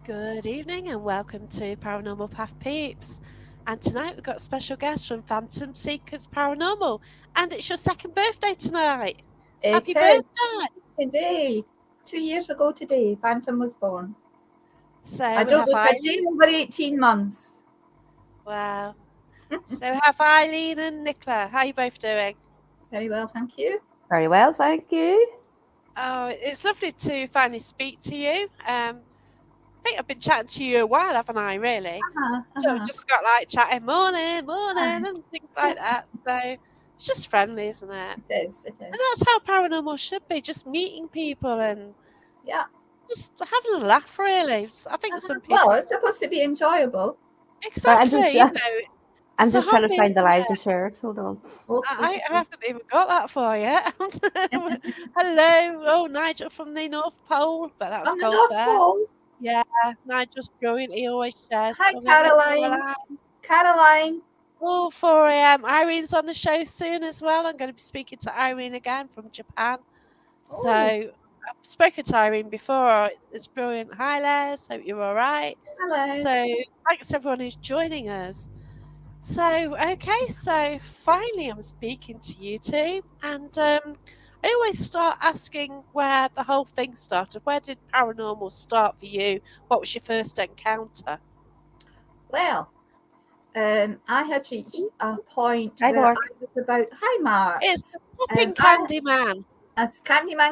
Good evening and welcome to Paranormal Path Peeps. And tonight we've got a special guest from Phantom Seekers Paranormal, and it's your second birthday tonight. Happy It is birthday! today. 2 years ago today, Phantom was born. I So we don't have look a day Eileen. over 18 months. Wow. So we have Eileen and Nicola. How are you both doing? Very well, thank you. Very well, thank you. Oh, it's lovely to finally speak to you. I think I've been chatting to you a while, haven't I, really? Uh-huh, So we've uh-huh. just got like chatting morning, Aye. and things like that. So it's just friendly, isn't it? It is, it And is. that's how paranormal should be, just meeting people and Yeah. just having a laugh, really. I think some Well, people. it's supposed to be enjoyable. Sorry, I'm just, Exactly, you know, I'm it's a just trying to hobby, find the isn't live to it? share it. Hold on. Oh, I okay. haven't even got that for yet. Hello. Oh, Nigel from the North Pole, but that's From the cold North there. Pole. Yeah, Nigel's brilliant. He always shares. Hi, Come in, Caroline. Caroline. Caroline. Oh, 4 a.m. Irene's on the show soon as well. I'm going to be speaking to Irene again from Japan. So Oh, I've spoken to Irene before. It's brilliant. Hi, Les. Hope you're all right. hello. So thanks everyone who's joining us. So okay, so finally I'm speaking to you two, and I always start asking where the whole thing started. Where did paranormal start for you? What was your first encounter? Well, I had reached a point Hi, where Mark. I was about, hi, Mark. It's the popping I candy man. As Candyman.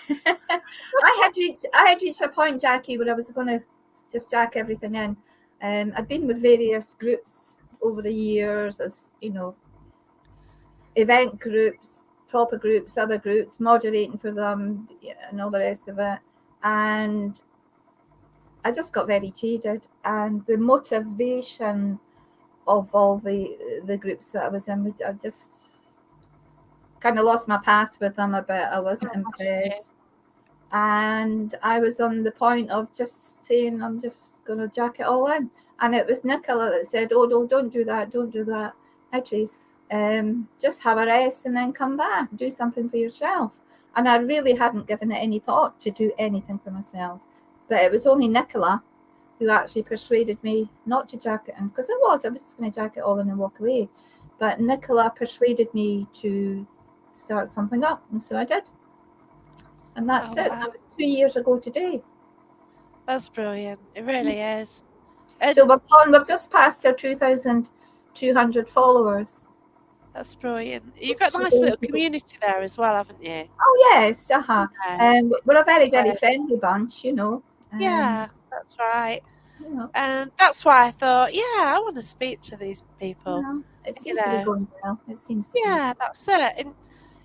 I had reached a point, Jackie, where I was going to just jack everything in. I'd been with various groups over the years, as you know, event groups, proper groups, other groups, moderating for them, and all the rest of it. And I just got very jaded, and the motivation of all the groups that I was in, I just kind of lost my path with them a bit. I wasn't Oh, shit. impressed. And I was on the point of just saying, I'm just going to jack it all in. And it was Nicola that said, oh, no, don't do that. Hi, Trace. Just have a rest and then come back. Do something for yourself. And I really hadn't given it any thought to do anything for myself. But it was only Nicola who actually persuaded me not to jack it in. Because I was just going to jack it all in and walk away. But Nicola persuaded me to start something up. And so I did. And that's Oh, it. wow. That was 2 years ago today. That's brilliant. It really is. And So we've just passed our 2,200 followers. that's brilliant. You've Just got a 2 nice little days ago. community there as well, haven't you? Oh, yes. Uh-huh. Yeah. We're a very, very So, friendly bunch, you know. yeah, that's right. You know, And that's why I thought, yeah, I want to speak to these people. it You seems to be know, going well. It seems to be. yeah, that's it. And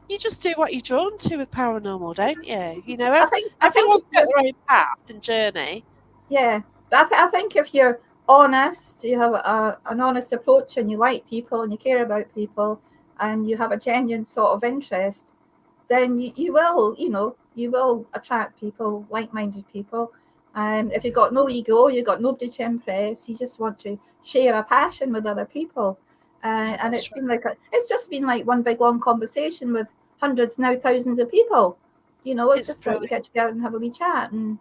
you just do what you're drawn to with paranormal, don't you? You know, I think everyone's if got you're, their own path and journey. yeah, but I think if you're honest, you have an honest approach and you like people and you care about people and you have a genuine sort of interest, then you will, you will attract people, like-minded people. If you've got no ego, you've got nobody to impress, you just want to share a passion with other people. Yeah, And that's right. it's just been like one big long conversation with hundreds, now thousands of people. It's It's just like we brilliant. get together and have a wee chat and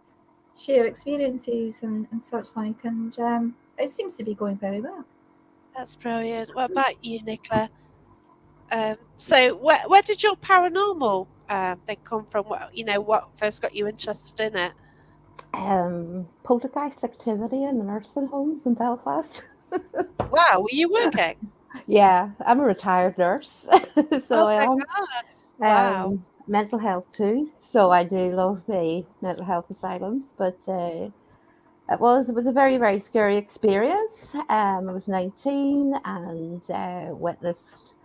share experiences and such like. And it seems to be going very well. That's brilliant. What about you, Nicola? So where did your paranormal thing come from? What first got you interested in it? Poltergeist activity in the nursing homes in Belfast. Wow, were you working? Yeah, I'm a retired nurse, so Oh I my am. God. Wow. Mental health too. So I do love the mental health asylums, but it was a very, very scary experience. I was 19 and witnessed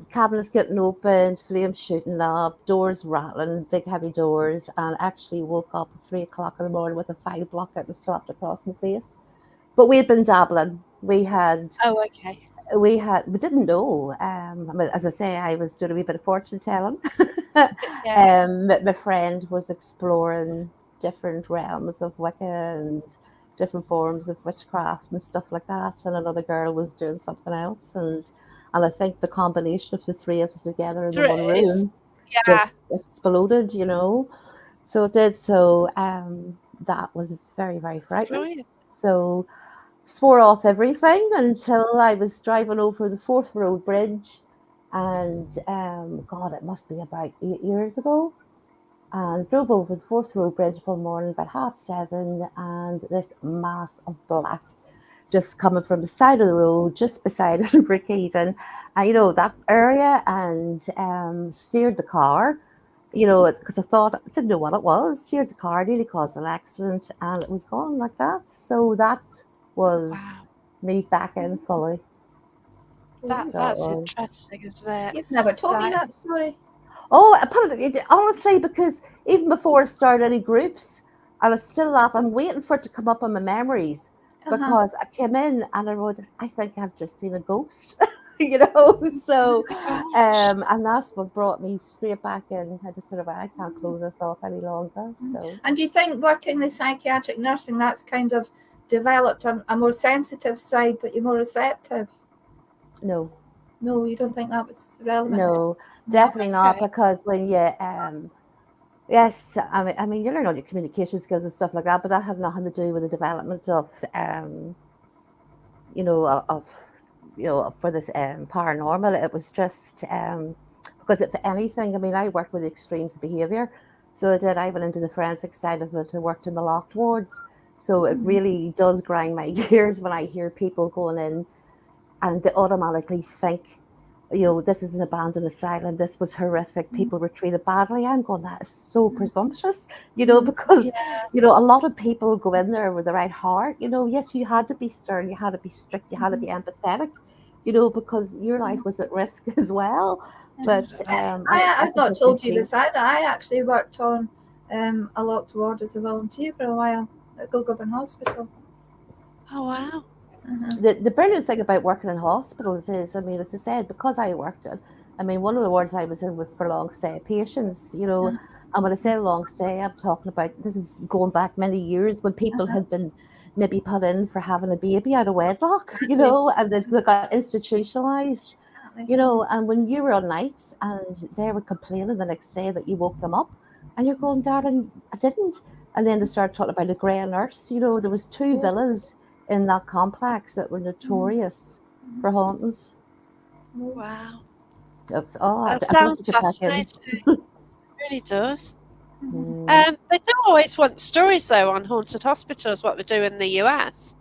cabinets getting opened, flames shooting up, doors rattling, big heavy doors, and actually woke up at 3 o'clock in the morning with a fire block out and slapped across my face. But we had been dabbling. Oh, okay. We didn't know. As I say, I was doing a wee bit of fortune telling. Yeah. My friend was exploring different realms of Wicca and different forms of witchcraft and stuff like that. And another girl was doing something else. And I think the combination of the three of us together in the one It's room. Yeah. just exploded, So it did. So that was very, very frightening. Brilliant. So swore off everything until I was driving over the Forth Road Bridge, and God, it must be about 8 years ago. And drove over the Forth Road Bridge one morning about 7:30, and this mass of black just coming from the side of the road, just beside Brookhaven, and that area, and steered the car. Because I thought I didn't know what it was. Steered the car, nearly caused an accident, and it was gone like that. So that was Wow. me back in fully. So it That's was. interesting, isn't it? You've never told me Like, that story. Oh, I put it honestly, because even before I started any groups, I was still laughing. I'm waiting for it to come up on my memories, Uh-huh. because I came in and I wrote, I think I've just seen a ghost, So, oh my gosh. and that's what brought me straight back in. I just sort of, I can't close this off any longer. So, And do you think working the psychiatric nursing, that's kind of developed a more sensitive side, that you're more receptive? no, No, you don't think that was relevant? no, No. definitely not, Okay. because when you, yes, I mean, you learn all your communication skills and stuff like that, but that had nothing to do with the development of, you know, of for this paranormal. It was just because if anything, I mean, I worked with extremes of behaviour, so I did. I went into the forensic side of it. I worked in the locked wards, so it really does grind my gears when I hear people going in and they automatically think, this is an abandoned asylum. This was horrific. People were treated badly. I'm going, that is so presumptuous, because, Yeah. a lot of people go in there with the right heart. Yes, you had to be stern, you had to be strict, you had to be empathetic, because your life was at risk as well. But I I've can not take the told you extremes. this either. I actually worked on a locked ward as a volunteer for a while at Goulburn Hospital. Oh wow. Uh-huh. The brilliant thing about working in hospitals is, I mean, as I said, because I worked in, I mean, one of the wards I was in was for long stay patients, and when I say long stay, I'm talking about, this is going back many years, when people had been maybe put in for having a baby out of wedlock, and they got institutionalized, Exactly. and when you were on nights and they were complaining the next day that you woke them up, and you're going, darling, I didn't. And then they started talking about a grey nurse. There was two villas in that complex that were notorious for hauntings. Wow. It's That I'd love to sounds get back in. fascinating. It really does. Mm. They do always want stories though on haunted hospitals, what they do in the US.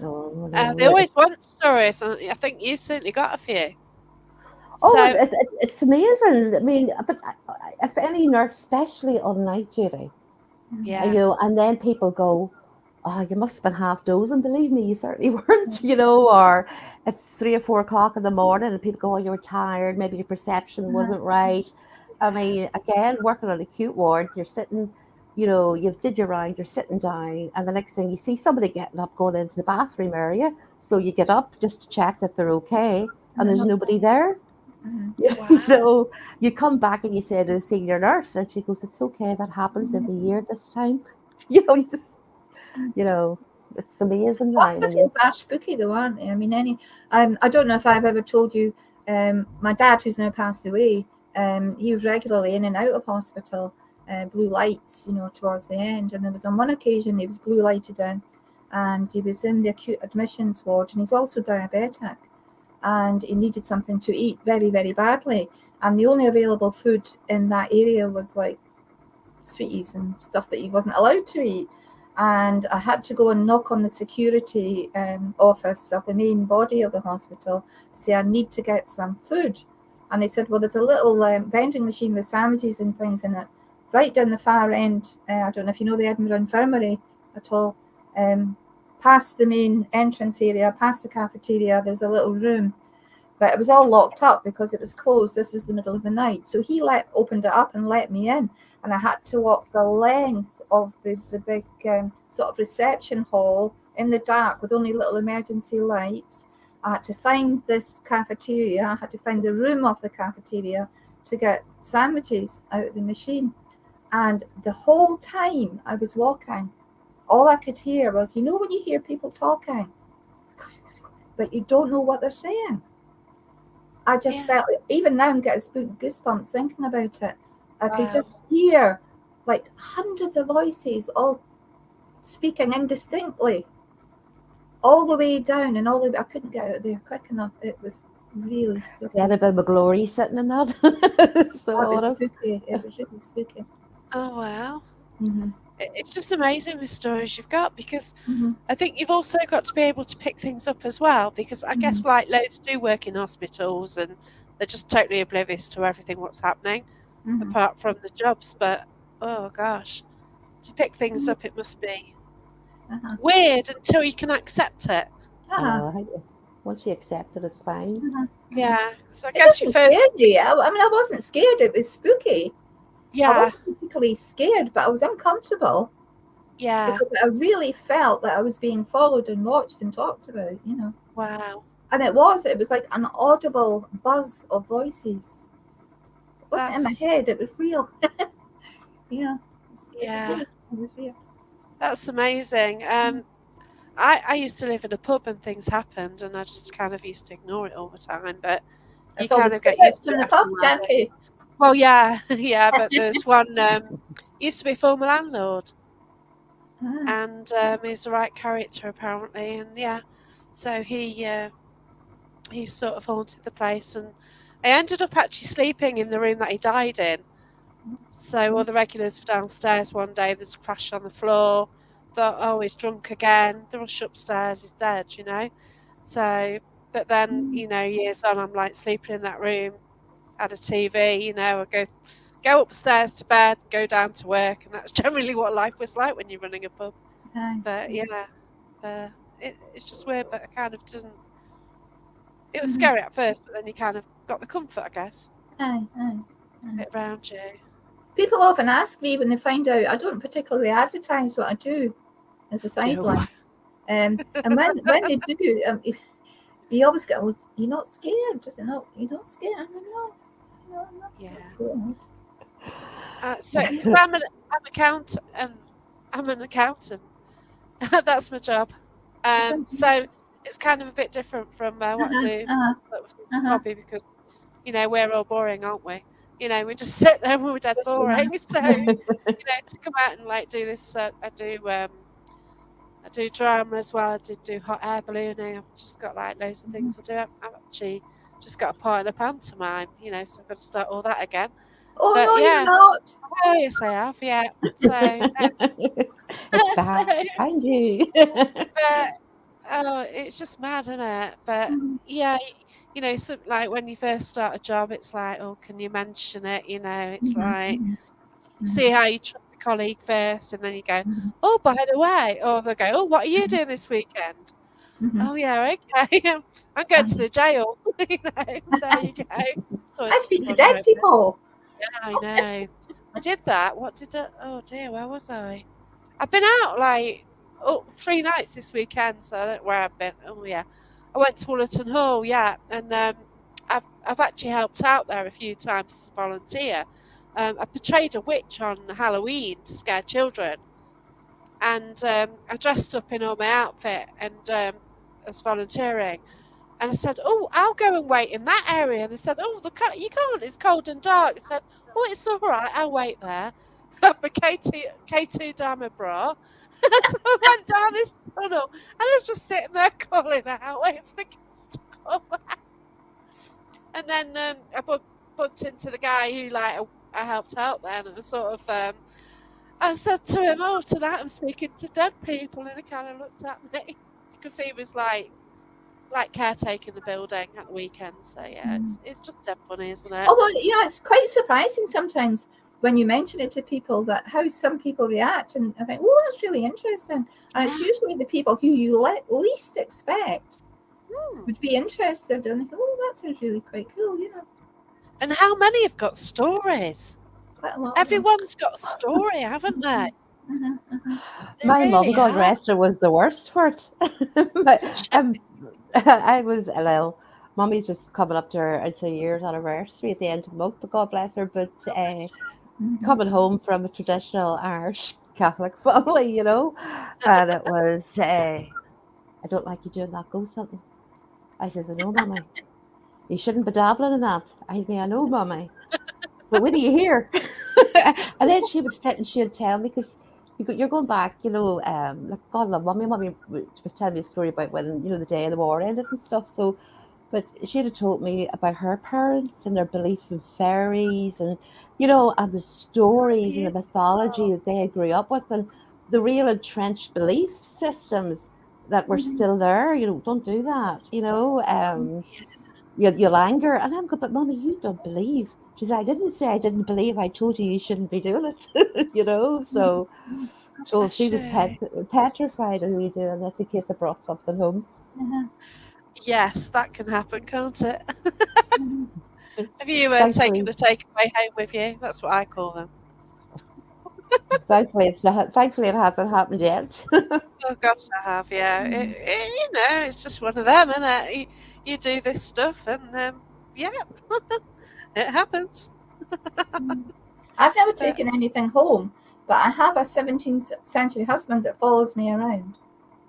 Oh They no! always want stories, and I think you certainly got a few. Oh, So it's amazing. I mean, but if any nurse, especially on night duty, yeah, and then people go, "Oh, you must have been half dozing." Believe me, you certainly weren't. Or it's 3 or 4 o'clock in the morning, and people go, "Oh, you were tired. Maybe your perception wasn't right." I mean, again, working on acute ward, you're sitting. You've did your round, you're sitting down, and the next thing you see somebody getting up, going into the bathroom area. So you get up just to check that they're okay, and there's nobody there. wow, You come back and you say to the senior nurse, and she goes, "It's okay. That happens every year this time." You just, you know, it's amazing now when you. Hospitals are spooky though, aren't they? I mean, I don't know if I've ever told you, my dad, who's now passed away, he was regularly in and out of hospital, blue lights, towards the end. And there was on one occasion he was blue lighted in, and he was in the acute admissions ward, and he's also diabetic, and he needed something to eat very, very badly. And the only available food in that area was like sweeties and stuff that he wasn't allowed to eat. And I had to go and knock on the security office of the main body of the hospital to say, I need to get some food. And they said, well, there's a little vending machine with sandwiches and things in it, right down the far end. I don't know if you know the Edinburgh Infirmary at all. Past the main entrance area, past the cafeteria, there's a little room. But it was all locked up because it was closed. This was the middle of the night. So he opened it up and let me in. And I had to walk the length of the big sort of reception hall in the dark with only little emergency lights. I had to find this cafeteria. I had to find the room of the cafeteria to get sandwiches out of the machine. And the whole time I was walking, all I could hear was, when you hear people talking, but you don't know what they're saying. I just Yeah. felt, even now I'm getting goosebumps thinking about it. I could Wow. just hear like hundreds of voices all speaking indistinctly all the way down and all the way. I couldn't get out of there quick enough. It was really See, I had spooky. a bit of a glory sitting in that. So That I would was have. spooky. It was really spooky. Oh wow. Hmm. It's just amazing the stories you've got because Hmm. I think you've also got to be able to pick things up as well because I Hmm. guess like loads do work in hospitals and they're just totally oblivious to everything what's happening Hmm. apart from the jobs. But oh gosh, to pick things up, it must be Uh-huh. weird until you can accept it. Uh-huh. I think once you accept it, it's fine. Uh-huh. Uh-huh. Yeah, so I It guess you doesn't first, scare you. I mean, I wasn't scared. It was spooky. I yeah, wasn't particularly scared, but I was uncomfortable yeah, because I really felt that I was being followed and watched and talked about. wow, And it was like an audible buzz of voices. It wasn't in my that's head, it was real. Yeah, it was yeah, weird. It was weird. that's amazing. Mhm. I used to live in a pub and things happened, and I just kind of used to ignore it all the time, but you That's all the kind of get used spirits to in it the after pub, a while. Don't you? Jackie. Well, yeah, yeah, but there's one used to be a former landlord, Ah, and he's the right character apparently, and yeah, so he sort of haunted the place, and I ended up actually sleeping in the room that he died in. So all the regulars were downstairs one day. There's a crash on the floor. Thought, oh, he's drunk again. They rush upstairs. He's dead. So, but then mm, years on, I'm like sleeping in that room. Had a TV. I go upstairs to bed, go down to work, and that's generally what life was like when you're running a pub. aye, But yeah, it's just weird. But I kind of didn't. It was mhm, scary at first, but then you kind of got the comfort, I guess, aye, aye, a aye. bit around you. People often ask me when they find out I don't particularly advertise what I do as a No. sideline. And when they do, you always go, oh, "You're not scared?" Just no, you're not scared. I'm like, no, no, I'm not Yeah. scared. So, because I'm an accountant. That's my job. So, So it's kind of a bit different from what I uh-huh, do uh-huh, sort of as a uh-huh. hobby because we're all boring, aren't we? We just sit there and we're dead Just boring. relax. So to come out and like do this, I do drama as well. I did do hot air ballooning. I've just got like loads of Mhm. things to do. I've actually just got a part in a pantomime. So I've got to start all that again. Oh But no, you're yeah. not. Oh, yes, I have. Yeah. So, It's so, behind you. but oh, it's just mad, isn't it? But Mhm, yeah, so like when you first start a job, it's like, oh, can you mention it? It's mhm, like mhm, see mhm, how you trust a colleague first, and then you go, mhm, oh, by the way, or they'll go, oh, what are you doing this weekend? mhm. Oh yeah, okay. I'm going to Uh-huh. the jail. There you go. So I it's speak to fun, dead really. people. Yeah, I know. I did that. What did I? Oh dear, where was I? I've been out like 3 nights this weekend, so I don't know where I've been. Oh yeah, I went to Woollerton Hall, yeah, and I've actually helped out there a few times as a volunteer. I portrayed a witch on Halloween to scare children, and I dressed up in all my outfit and as volunteering. And I said, "Oh, I'll go and wait in that area." And they said, "Oh, you can't. It's cold and dark." I said, "Oh, it's all right. I'll wait there." I put K2 down my bra. So I went down this tunnel and I was just sitting there calling out, waiting for the kids to come. And then I bumped into the guy who I helped out then, and I said to him, "Oh, tonight I'm speaking to dead people," and he kind of looked at me because he was like caretaking the building at the weekend. So yeah, Mm. it's just dead funny, isn't it? Although, it's quite surprising sometimes when you mention it to people that how some people react. And I think, oh, that's really interesting. And it's Yeah. usually the people who you least expect Hmm. would be interested. And they think, oh, that sounds really quite cool. And how many have got stories? Quite a lot of them. Everyone's got a story, haven't they? Uh-huh, uh-huh. They My mum, really God have. rest her, was the worst for it. But, I was well. Mummy's just coming up to her, it's a year's anniversary at the end of the month. But God bless her. But Mhm. coming home from a traditional Irish Catholic family, and it was, I don't like you doing that ghost hunting. I says, I know, Mummy. You shouldn't be dabbling in that. I think, I know, mummy. But when are you here? And then she would sit and she'd tell me, because you're going back, like God love mummy was telling me a story about when, the day of the war ended and stuff. So, but she'd have told me about her parents and their belief in fairies and, and the stories and the mythology Beautiful. that they grew up with and the real entrenched belief systems that were Mhm. still there. Don't do that, you'll anger. And I'm going, but mommy, you don't believe. She said, I didn't say I didn't believe. I told you you shouldn't be doing it, Mhm. So, so she Bless was you. petrified of me doing this in case I brought something home. Uh-huh. Yes, that can happen, can't it? Mhm. Have you taken Thankfully, a takeaway home with you? That's what I call them. thankfully it hasn't happened yet. Oh gosh, I have. Yeah, it's just one of them, isn't it? You do this stuff, and yeah, it happens. Mhm. I've never But taken anything home, but I have a 17th century husband that follows me around.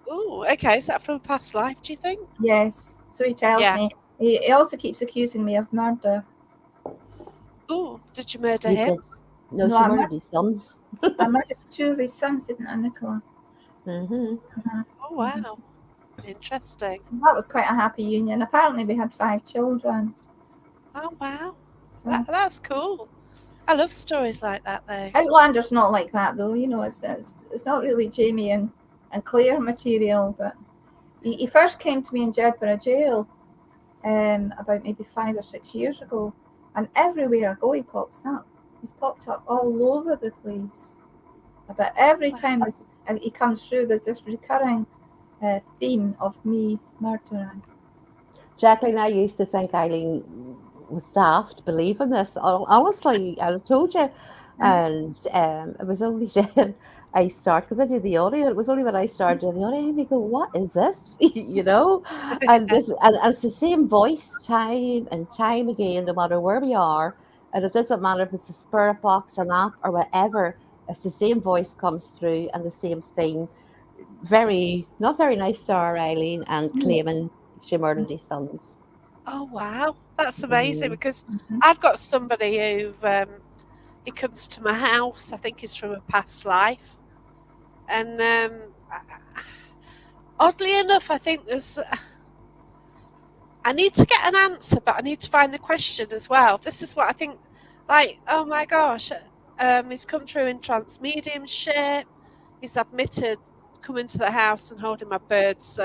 oh, okay. Is that from a past life? Do you think? Yes, so he tells Yeah. me. He also keeps accusing me of murder. Oh, did you murder You him? did. No, No, she murdered his sons. I murdered two of his sons, didn't I, Nicola? Hmm. Uh-huh. Oh Mhm. wow, interesting. So that was quite a happy union. Apparently, we had 5 children. Oh wow, So that's cool. I love stories like that, though. Outlander's not like that, though. It's not really Jamie and Claire material. But he first came to me in Jedburgh jail about maybe 5 or 6 years ago, and everywhere I go, he pops up. He's popped up all over the place. But every Wow. time he comes through, there's this recurring theme of me murdering. Jacqueline, I used to think Eileen was daft believing this. Honestly, I've told you. Uh-huh. And it was only then I started, because I do the audio. It was only when I started doing the audio, and you go, "What is this?" And and it's the same voice, time and time again, no matter where we are. And it doesn't matter if it's a spirit box, an app, or whatever. It's the same voice comes through and the same thing. Not very nice to our Eileen, and claiming she murdered his sons. Oh wow, that's amazing Mm. because Mhm. I've got somebody who he comes to my house. I think he's from a past life, and oddly enough, I think there's. I need to get an answer, but I need to find the question as well. This is what I think. Like, oh my gosh, he's come through in trance mediumship. He's admitted coming to the house and holding my bird's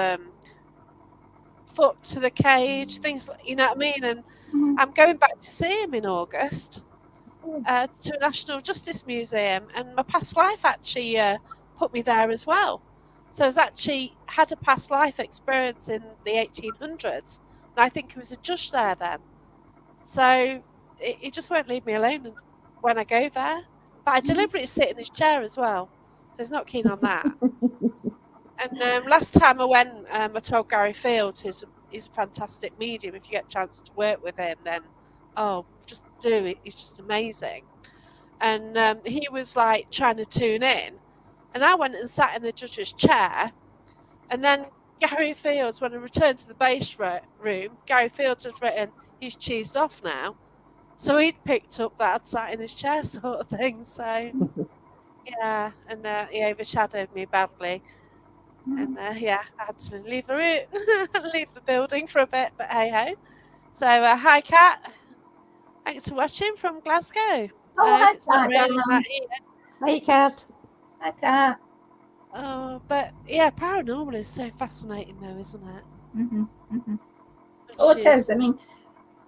foot to the cage. Things like, you know what I mean. And Mhm. I'm going back to see him in August. Oh, To a National Justice Museum, and my past life actually put me there as well. So I was actually had a past life experience in the 1800s, and I think he was a judge there then. So he just won't leave me alone when I go there. But I mhm. deliberately sit in his chair as well, so he's not keen on that. And last time I went, I told Gary Fields, he's a fantastic medium. If you get a chance to work with him, then just do it. He's just amazing. And he was like trying to tune in, and I went and sat in the judge's chair, and then Gary Fields, when I returned to the room, Gary Fields had written, "He's cheesed off now," so he'd picked up that I'd sat in his chair, sort of thing. So yeah, and he overshadowed me badly, and yeah, I had to leave the room, leave the building for a bit, but hey ho. So hi, Kat. Thanks for watching from Glasgow. Oh, I hope hi, it's not Cat, raining like darling. here. Hey, cat. Hi, Cat. Oh, but yeah, paranormal is so fascinating, though, isn't it? Mm-hmm. Mm-hmm. Oh, Which it is. is I mean,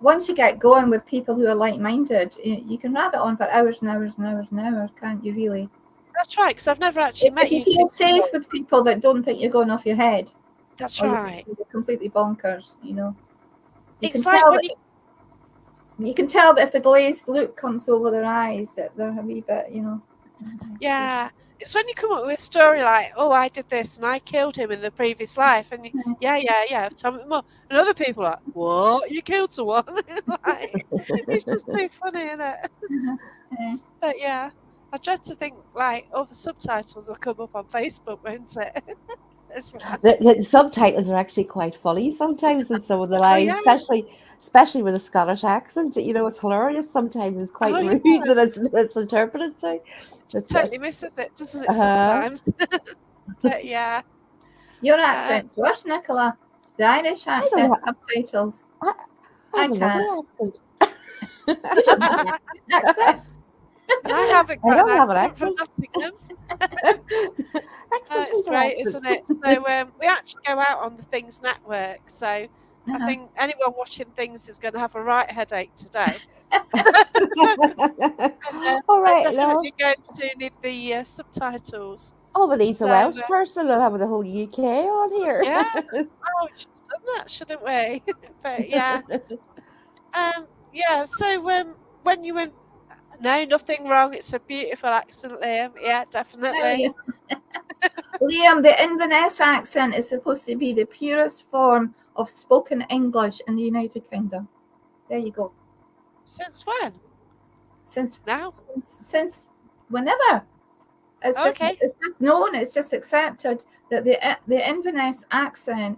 once you get going with people who are like-minded, you can rabbit on for hours and hours and hours and hours, can't you? Really, that's right, because I've never actually met if you you two feel safe before. with people that don't think you're going off your head That's or right. you're completely bonkers, you can It's like tell when that if the glazed look comes over their eyes that they're a wee bit, yeah, it's when you come up with a story like, "Oh, I did this and I killed him in the previous life," and yeah, tell me more. And other people are like, "What? You killed someone?" Like, it's just too funny, isn't it? But yeah, I dread to think like all the subtitles will come up on Facebook, won't it? It's, The subtitles are actually quite funny sometimes in some of the oh lines, yeah, especially with a Scottish accent. You know, it's hilarious. Sometimes it's quite oh rude yeah. that it's interpreted to. Just totally It's misses it, doesn't it? uh, Sometimes. But yeah. Your Um, accent's worse, Nicola. The Irish I don't accent know. subtitles. I, I I have a lovely can't. accent. You don't have an accent. and I haven't I got an don't have an accent from accent. Nottingham. Accent It's is an great, isn't accent. it? So we actually go out on the Things Network. So I Uh-huh. think anyone watching Things is going to have a right headache today. And All they're right, love. definitely going to need the subtitles. Oh, but he's a So Welsh person. We'll have the whole UK on here. yeah, oh, we should have done that, shouldn't we? But yeah, yeah. So when you went, no, nothing wrong. It's a beautiful accent, Liam. Yeah, There definitely. you Liam, the Inverness accent is supposed to be the purest form of spoken English in the United Kingdom. There you go. Since when? Since Now? since whenever. Okay. It's just known, it's just accepted that the Inverness accent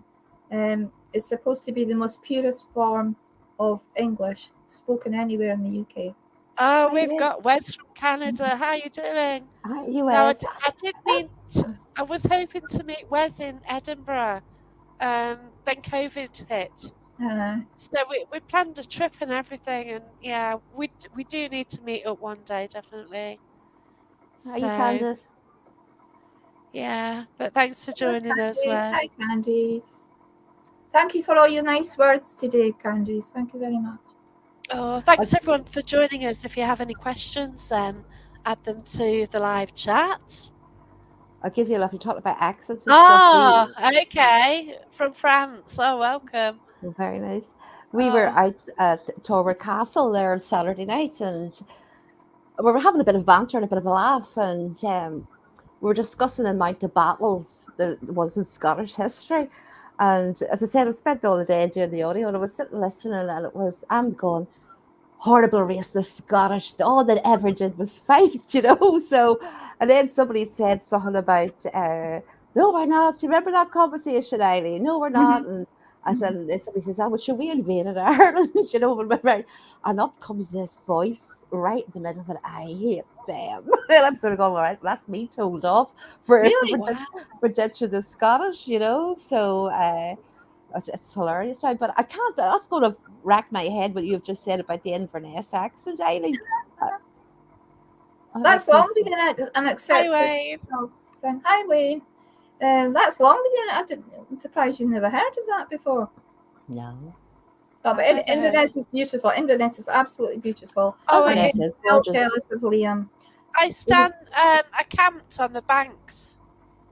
is supposed to be the most purest form of English spoken anywhere in the UK. Oh, Hi, we've Wes. got Wes from Canada. How you doing? Hi, you Now, Wes. I did mean I was hoping to meet Wes in Edinburgh. Then COVID hit. Uh, So we planned a trip and everything, and yeah, we do need to meet up one day, definitely. How you, So Candice? yeah, but thanks for Hello, joining us, Candice. Wes. Hi, Candice. Thank you for all your nice words today, Candice. Thank you very much. Oh, I, thanks everyone for joining us. If you have any questions, then add them to the live chat. I'll give you a laugh. You talked about accents and stuff. Ah, okay, from France. Oh, welcome. Very nice. We were Oh, out at Torwood Castle there on Saturday night, and we were having a bit of banter and a bit of a laugh, and we were discussing the amount of battles there was in Scottish history. And as I said, I spent all the day doing the audio, and I was sitting listening, and I'm going, horrible race, the Scottish, all that ever did was fight, you know. So, and then somebody had said something about, no, we're not. Do you remember that conversation, Eileen? No, we're not. Mhm, And I said, mhm. and somebody says, oh, well, should we invaded Ireland? You know, right. And up comes this voice right in the middle of it. I hate them. And I'm sort of going, all right, well, that's me told off for, Really? wow. for ditching the Scottish, you know. So, it's hilarious, right? But I can't. That's going to rack my head what you've just said about the Inverness accent, Eileen. Uh, I That's long can't. been an Hi, accepted Wayne. thing. Hi, Wayne. That's long been. I'm surprised you've never heard of that before. No, Oh, I've but never heard. Inverness is beautiful. Inverness is absolutely beautiful. Oh, And Inverness it, is well gorgeous. jealous of Liam. I stand. I camped on the banks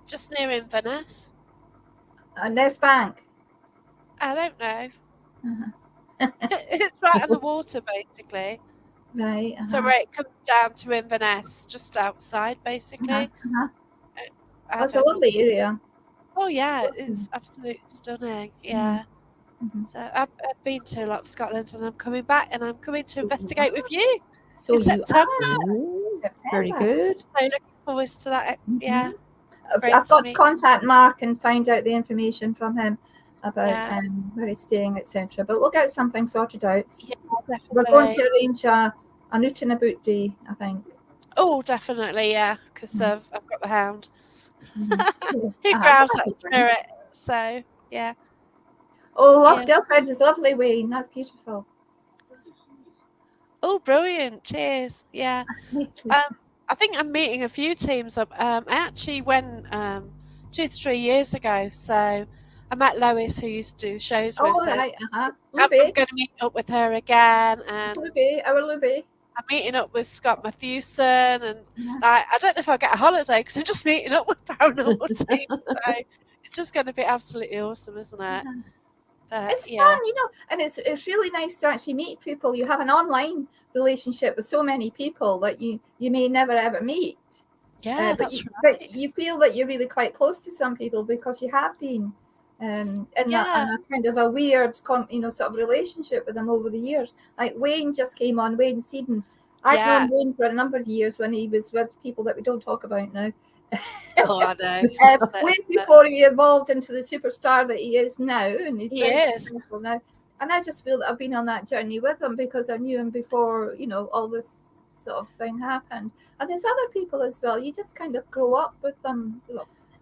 just near Inverness. Ness Bank. I don't know. Uh-huh. It's right on the water, basically. Right. So Uh-huh. where it comes down to Inverness, just outside, Uh-huh. basically. Uh-huh. I That's a don't know. lovely area. Oh yeah, it's absolutely stunning. Mm-hmm. Yeah. Mm-hmm. So I've been to a lot of Scotland, and I'm coming back, and I'm coming to investigate with you So in you September. Very September. good. So looking forward to that. Yeah, Mm-hmm. great I've to got to meet. contact Mark and find out the information from him about Yeah, where he's staying, etc. But we'll get something sorted out. yeah, We're going definitely. to arrange a out and about day, I think. Oh, definitely, yeah, because I've got the hound. Mm-hmm. Yes. Who Well, growls that'd that be fun. spirit? So yeah, Oh, Loch yeah. Dilford is lovely, Wayne. That's beautiful. Oh, brilliant! Cheers. Yeah. I think I'm meeting a few teams up. I actually went 2 to 3 years ago, so I met Lois, who used to do shows with. All So right. I'm Luby. going to meet up with her again, and Luby. Our Luby. I'm meeting up with Scott Matthewson, and Uh-huh. I don't know if I'll get a holiday because I'm just meeting up with paranormal teams. So it's just going to be absolutely awesome, isn't it? Uh-huh. But It's yeah, fun, and it's really nice to actually meet people. You have an online relationship with so many people that you may never ever meet. yeah, But that's but right. you feel that you're really quite close to some people because you have been in Yeah, a kind of a weird, sort of relationship with them over the years. Like Wayne just came on, Wayne Seaton. I've yeah, known Wayne for a number of years when he was with people that we don't talk about now. Oh, I know. Way So, before he evolved into the superstar that he is now, and he's he very is. successful now. And I just feel that I've been on that journey with him because I knew him before, all this sort of thing happened. And there's other people as well. You just kind of grow up with them,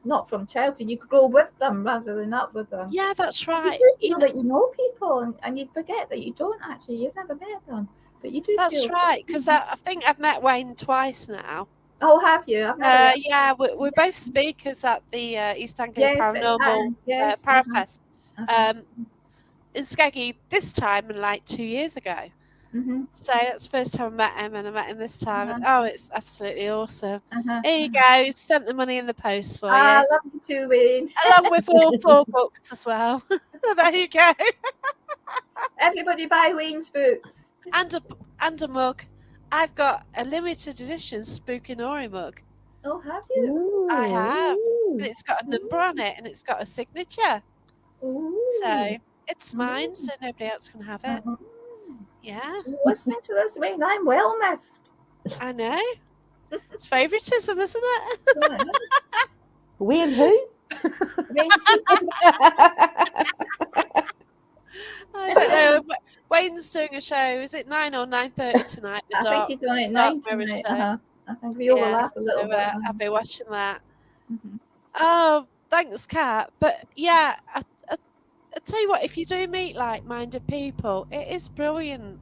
not from childhood. You grow with them rather than up with them. Yeah, that's You right. do feel that you know people, and you forget that you don't actually. You've never met them, but you do That's feel. right. Because I think I've met Wayne twice now. Oh, have you? I've never met. Yeah, we're both speakers at the East Anglia Yes, Paranormal yes. Parafest Uh-huh. in Skeggy this time and like 2 years ago. Mm-hmm. So that's the first time I met him, and I met him this time. And Uh-huh. oh, it's absolutely awesome. Uh-huh. Here you go. He's sent the money in the post for I you, love you too, Wayne. along with all 4 books as well. There you go, Everybody buy Wayne's books. and a mug. I've got a limited edition Spookinori mug. Oh, have you? I have, and Ooh. it's got a number on it, and it's got a signature. Ooh. So it's mine, so nobody else can have it. Uh-huh. Yeah, Listening to this, Wayne, I'm well miffed. I know. It's favouritism, isn't it? Yeah. Wayne who? Wayne's I don't know. Wayne's doing a show. Is it 9 or 9:30 tonight? The I think Dark he's on at Dark 9 Mirror tonight. show. I think we Yeah, overlap a so little bit. I'll be watching that. Mhm. Oh, thanks, Kat. But yeah, I tell you what, if you do meet like-minded people, it is brilliant.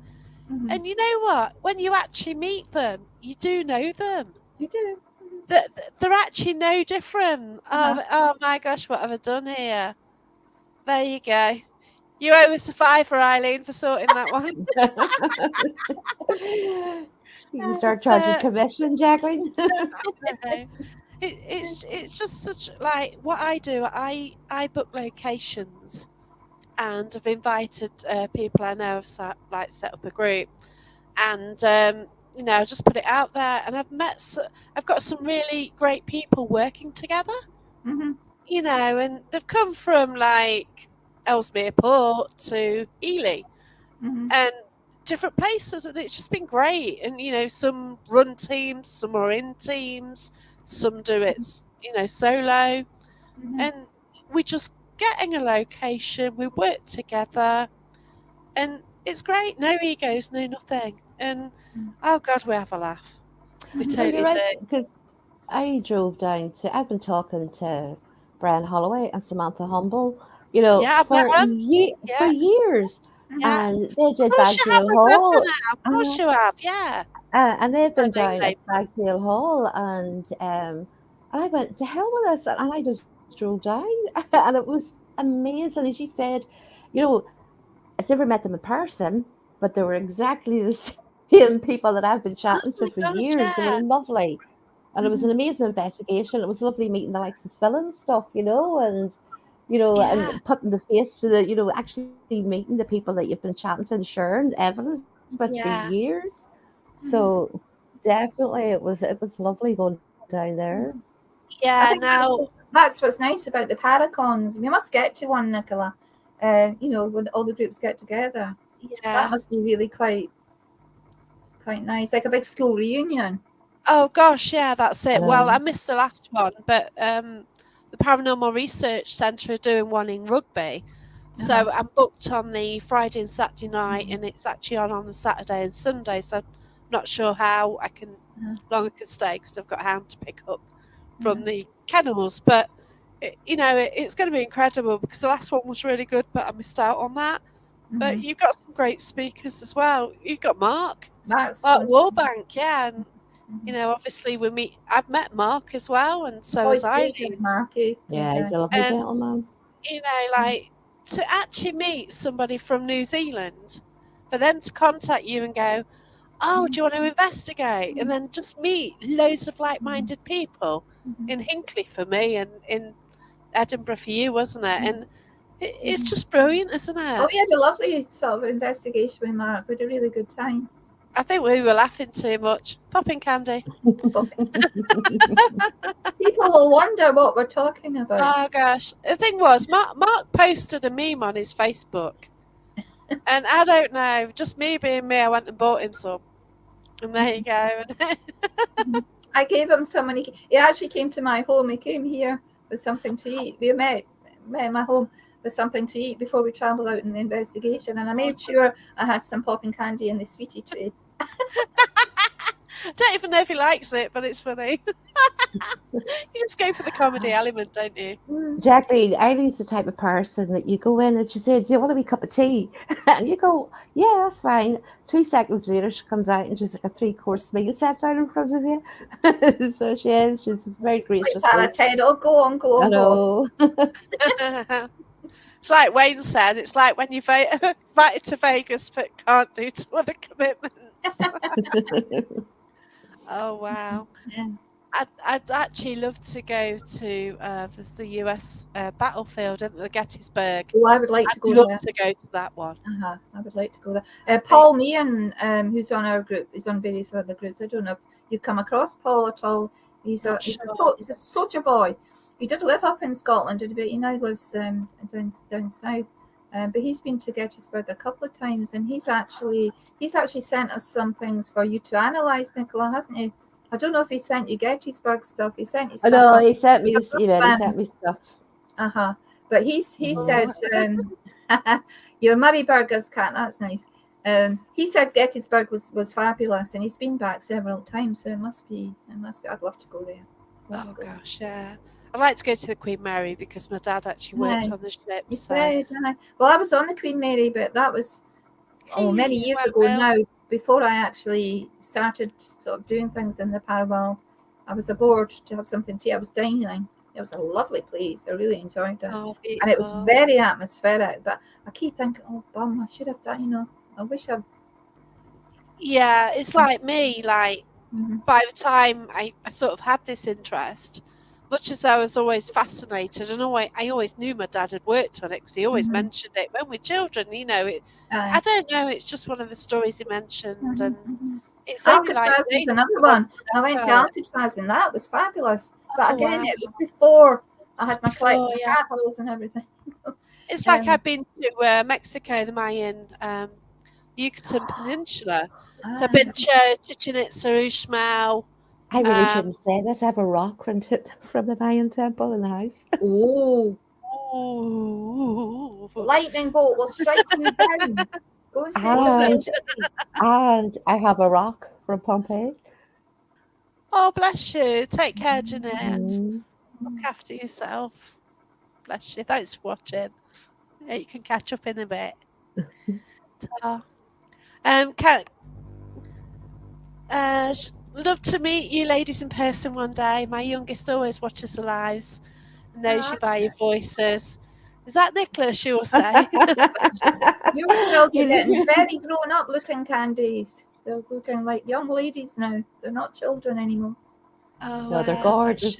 Mhm. And you know what? When you actually meet them, you do know them. You do. They're actually no different. Oh my gosh, what have I done here? There you go. You owe us a fiver, Eileen, for sorting that one. You can start charging commission, Jacqueline. No. It's just such like what I do. I book locations, and I've invited people I know have set up a group, and I just put it out there, and I've got some really great people working together, Mhm. and they've come from like Ellesmere Port to Ely Mhm. and different places, and it's just been great. And some run teams, some are in teams, some do it solo, Mhm. and we just getting a location, we work together, and it's great. No egos, no nothing, and oh god, we have a laugh. We Well, you're totally right, do. because I drove down to, I've been talking to Brian Holloway and Samantha Humble, Yeah, I've met them. for Yeah, years. yeah. And they Of did course you have. Bagdale Remember Hall. now. Of course Uh, you have. Yeah. and they've I been know down they. at Bagdale Hall, and I went to hell with this, and I just drove down, and it was amazing. As you said, you know, I've never met them in person, but they were exactly the same people that I've been Oh chatting to my for god, years. They were yeah. lovely, and it was Mhm. an amazing investigation. It was lovely meeting the likes of Phil and stuff, and Yeah. and putting the face to the, actually meeting the people that you've been chatting to and sharing evidence with for Yeah. years. Mhm. So definitely, it was lovely going down there. I Yeah. think Now. that's what's nice about the Paracons. We must get to one, Nicola. When all the groups get together, that Yeah. must be really quite nice, like a big school reunion. Oh gosh, yeah, that's I it. Well, know. I missed the last one, but the Paranormal Research Centre are doing one in Rugby, Uh-huh. so I'm booked on the Friday and Saturday night, Mhm. and it's actually on the Saturday and Sunday. So I'm not sure how Uh-huh. long I can stay because I've got a hound to pick up Uh-huh. from the kennels. But it's going to be incredible because the last one was really good, but I missed out on that. But Mhm. you've got some great speakers as well. You've got Mark That's Mark going to be. Warbank, yeah, and Mhm. obviously I've met Mark as well, and so Oh, has he's great, Eileen. Marky. Great Yeah, he's guy. a lovely And gentleman. like to actually meet somebody from New Zealand, for them to contact you and go, "Oh, do you want to investigate?" and then just meet loads of like-minded people Mhm. in Hinckley for me, and in Edinburgh for you, wasn't it? And it's Mhm. just brilliant, isn't Oh, it? we had a lovely sort of investigation with Mark. We had a really good time. I think we were laughing too much. Popping candy. But people will wonder what we're talking about. Oh gosh, the thing was, Mark posted a meme on his Facebook, and I don't know, just me being me, I went and bought him some, and there you go. I gave him some, and he actually came to my home. He came here with something to eat. We met in my home with something to eat before we travelled out in the investigation, and I made sure I had some popping candy in the sweetie tray. I don't even know if he likes it, but it's funny. You just go for the comedy element, don't you? Jacqueline, Eileen's the type of person that you go in and she said, "Do you want a wee cup of tea?" And you go, "Yeah, that's fine." 2 seconds later, she comes out and she's like a 3-course meal set down in front of you. So she is. She's very Like gracious. that, Ted. Oh, go on, go I on, go on. know. It's like Wayne said, it's like when you're invited to Vegas but can't do 2 other commitments. Oh, wow. Yeah. I'd actually love to go to there's the US battlefield at the Gettysburg. Oh, I would like to I'd go love there. to go to that one. I would like to go there. Paul Meehan, who's on our group, is on various other groups. I don't know if you've come across Paul at all. He's a soldier boy. He did live up in Scotland, but he now lives down south. But he's been to Gettysburg a couple of times, and he's actually sent us some things for you to analyse, Nicola, hasn't he? I don't know if he sent you Gettysburg stuff. He sent you I stuff. know, he sent me, he sent me stuff. But he said, your Murray Burgers cat, that's nice. He said Gettysburg was fabulous, and he's been back several times, so it must be. I'd love to go there. Gosh, yeah. I'd like to go to the Queen Mary because my dad actually worked on the ship. He said, well, I was on the Queen Mary, but that was many years ago now. Before I actually started sort of doing things in the Paranormal, I was aboard to have something to eat. I was dining. It was a lovely place. I really enjoyed it. And it was very atmospheric. But I keep thinking, oh, bum, I should have done, I wish I... Yeah, it's like me, like, by the time I sort of had this interest, much as I was always fascinated, and I always knew my dad had worked on it because he always mentioned it when we're children, I don't know, it's just one of the stories he mentioned, and it's only like... Alcatraz was another one. I went to Alcatraz, and that was fabulous. But again, it was before I had my flight with the capitals and everything. It's like I've been to Mexico, the Mayan Yucatan Peninsula. So I've been to Chichen Itza, Uxmal. I really shouldn't say this. I have a rock from the Mayan temple in the house. Oh. Lightning bolt will strike you down. Go and say and I have a rock from Pompeii. Oh, bless you. Take care, Jeanette. Look after yourself. Bless you. Thanks for watching. You can catch up in a bit. Love to meet you ladies in person one day. My youngest always watches the lives and knows you by your voices. Is that Nicola, she will say? Your girls are getting very grown up looking, Candice. They're looking like young ladies now. They're not children anymore. Oh, no, they're gorgeous.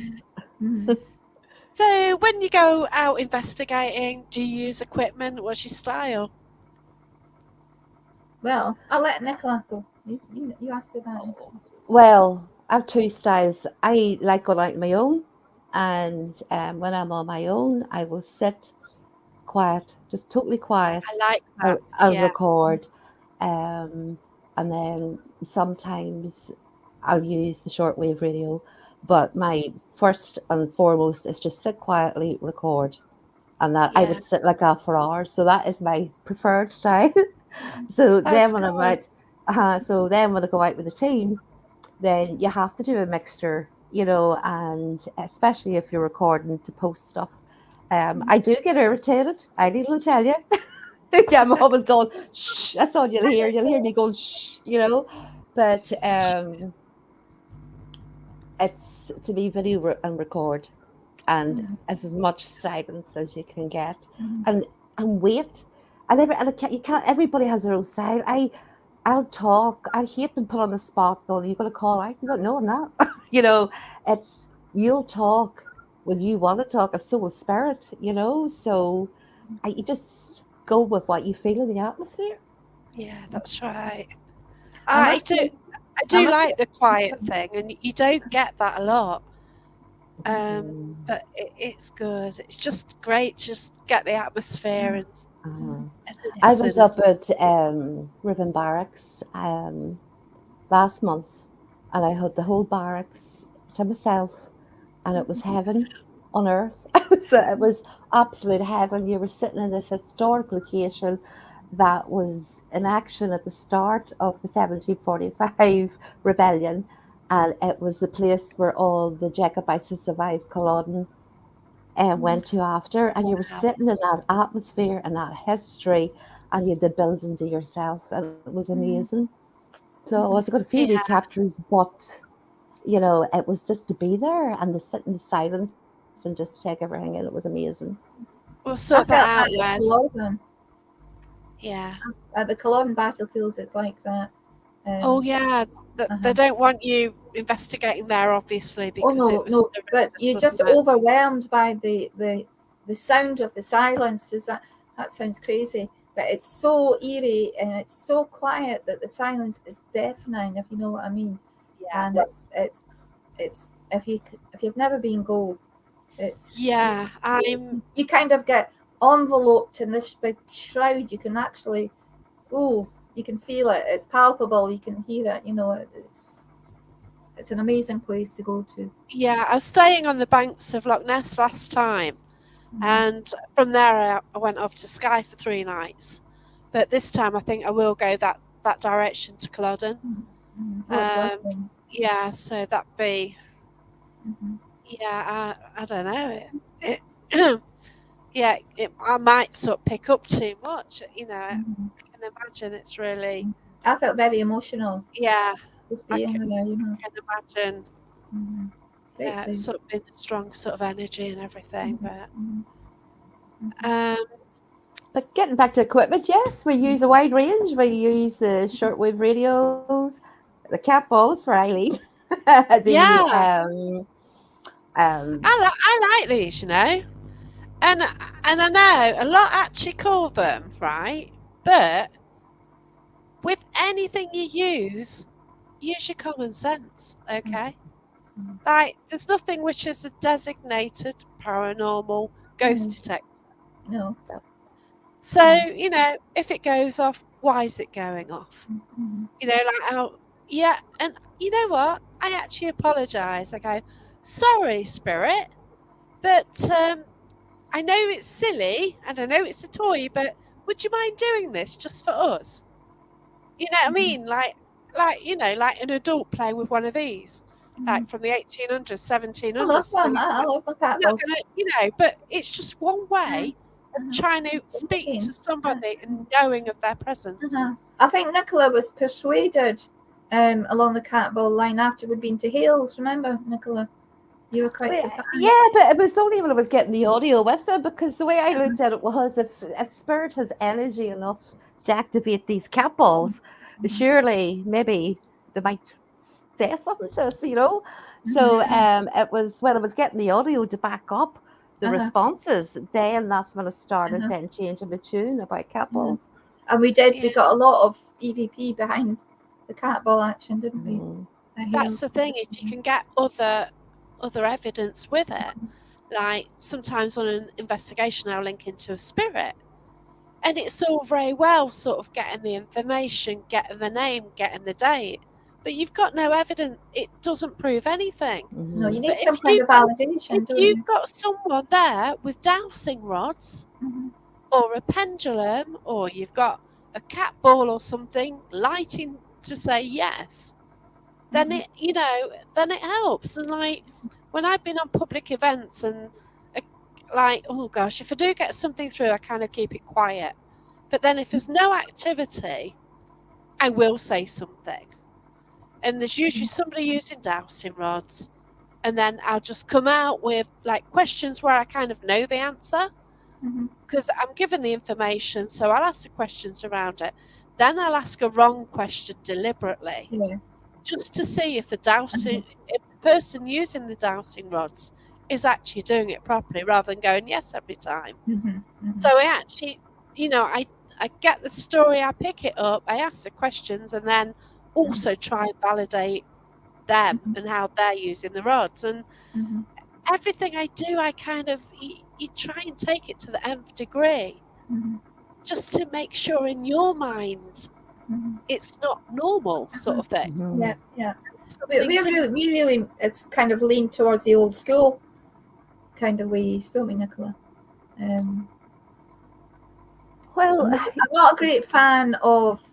So when you go out investigating, do you use equipment? What's your style? Well, I'll let Nicola go. You answer that. Well, I have 2 styles. I like going out on my own, and when I'm on my own, I will sit quiet, just totally quiet. I like that. I'll record, and then sometimes I'll use the shortwave radio. But my first and foremost is just sit quietly, record, and that I would sit like that for hours. So that is my preferred style. So then when I'm out, so then when I go out with the team, then you have to do a mixture, and especially if you're recording to post stuff. I do get irritated. I need to tell you. I'm always going, shh, that's all you'll hear. You'll hear me going, shh, But it's to be video and record, and as much silence as you can get, and wait. And you can't. Everybody has their own style. I'll talk. I hate being put on the spot. Going, you're going to call out? No, I'm not. It's you'll talk when you want to talk, and so will spirit. So you just go with what you feel in the atmosphere. Yeah, that's right. I do like the quiet thing, and you don't get that a lot. But it's good. It's just great to just get the atmosphere and I was up at Riven Barracks last month, and I had the whole barracks to myself, and it was Mhm. heaven on earth. So it was absolute heaven. You were sitting in this historic location that was in action at the start of the 1745 rebellion, and it was the place where all the Jacobites who survived Culloden went to after, and you were Wow. sitting in that atmosphere and that history, and you had the building to yourself, and it was Mhm. amazing. So I also Mhm. got a few wee Yeah. captures, but it was just to be there and to sit in silence and just take everything in. It was amazing. We'll I sort that felt out, that at Les. Culloden. Yeah. At the Culloden battlefields, it's like that. Oh, Um, yeah. They uh-huh. don't want you investigating there, obviously, Oh because it no, was no, but horrendous, you're just wasn't it? overwhelmed by the sound of the silence. Does that sounds crazy, but it's so eerie and it's so quiet that the silence is deafening. If you know what I mean. Yeah. And it's if you've never been go, it's Yeah. you kind of get enveloped in this big shroud. You can actually, oh, you can feel it. It's palpable. You can hear it. It's an amazing place to go to. Yeah. I was staying on the banks of Loch Ness last time, Mhm. and from there I went off to Skye for 3 nights. But this time I think I will go that direction to Culloden. Mhm. Mhm. Oh, it's Um, lovely. yeah. So that'd be Mhm. yeah. I don't know. Yeah. I might sort of pick up too much. I Mhm. can imagine it's really I felt very emotional yeah. just I being there. can imagine. Mhm. Great Yeah, place. sort of being a strong sort of energy and everything. Mhm. But Mhm. Mhm. um, But getting back to equipment, yes, we use a wide range. We use the shortwave radios, the cat balls for Eileen, the yeah, um, I like these, and I know a lot actually call them right, but with anything you use your common sense, okay? Mhm. Like, there's nothing which is a designated paranormal ghost Mhm. detector. No. So, Mhm. if it goes off, why is it going off? Mhm. Like how, yeah, and you know what? I actually apologise. I go, sorry, spirit, but I know it's silly and I know it's a toy, but would you mind doing this just for us? You know what I Mhm. mean? Like an adult playing with one of these, Mhm. like from the 1800s, I love 1700s. them. I love the cat They're not balls. gonna, but it's just one Uh-huh. way of Uh-huh. trying to speak Thinking. to somebody and knowing of their presence. Uh-huh. I think Nicola was persuaded along the cat ball line after we'd been to Hales. Remember, Nicola? You were quite yeah, surprised. but it was only when I was getting the audio with it, because the way I looked at it was, if spirit has energy enough to activate these cat balls, Mhm. surely maybe they might say something to us. So Mhm. it was when I was getting the audio to back up the Uh-huh. responses, then that's when I started Uh-huh. then changing the tune about cat Uh-huh. balls. And we Yeah, got a lot of EVP behind the cat ball action, didn't we? Mm. At that's Hales. the thing. If you can get other evidence with it, like sometimes on an investigation, I'll link into a spirit, and it's all very well sort of getting the information, getting the name, getting the date, but you've got no evidence. It doesn't prove anything. No, Hmm. you need But some kind of if validation, don't you've you? got someone there with dowsing rods Mhm. or a pendulum, or you've got a cat ball or something lighting to say yes, then Mhm. then it helps. And like when I've been on public events and uh, like, oh gosh, if I do get something through, I kind of keep it quiet. But then if there's no activity, I will say something. And there's usually somebody using dowsing rods. And then I'll just come out with like questions where I kind of know the answer Mhm. because I'm given the information. So I'll ask the questions around it. Then I'll ask a wrong question deliberately Yeah. just to see Uh-huh. if the person using the dowsing rods is actually doing it properly rather than going yes every time. Mhm. So Mhm. I actually, I get the story, I pick it up, I ask the questions, and then also try and validate them Mhm. and how they're using the rods. And Mhm. everything I do, I kind of you try and take it to the nth degree Mhm. just to make sure in your mind Mhm. it's not normal, sort Uh-huh. of thing. Hmm. Yeah. Yeah. something different. we really, it's kind of leaned towards the old school kind of ways, don't we, Nicola? Well, I'm not a great fan of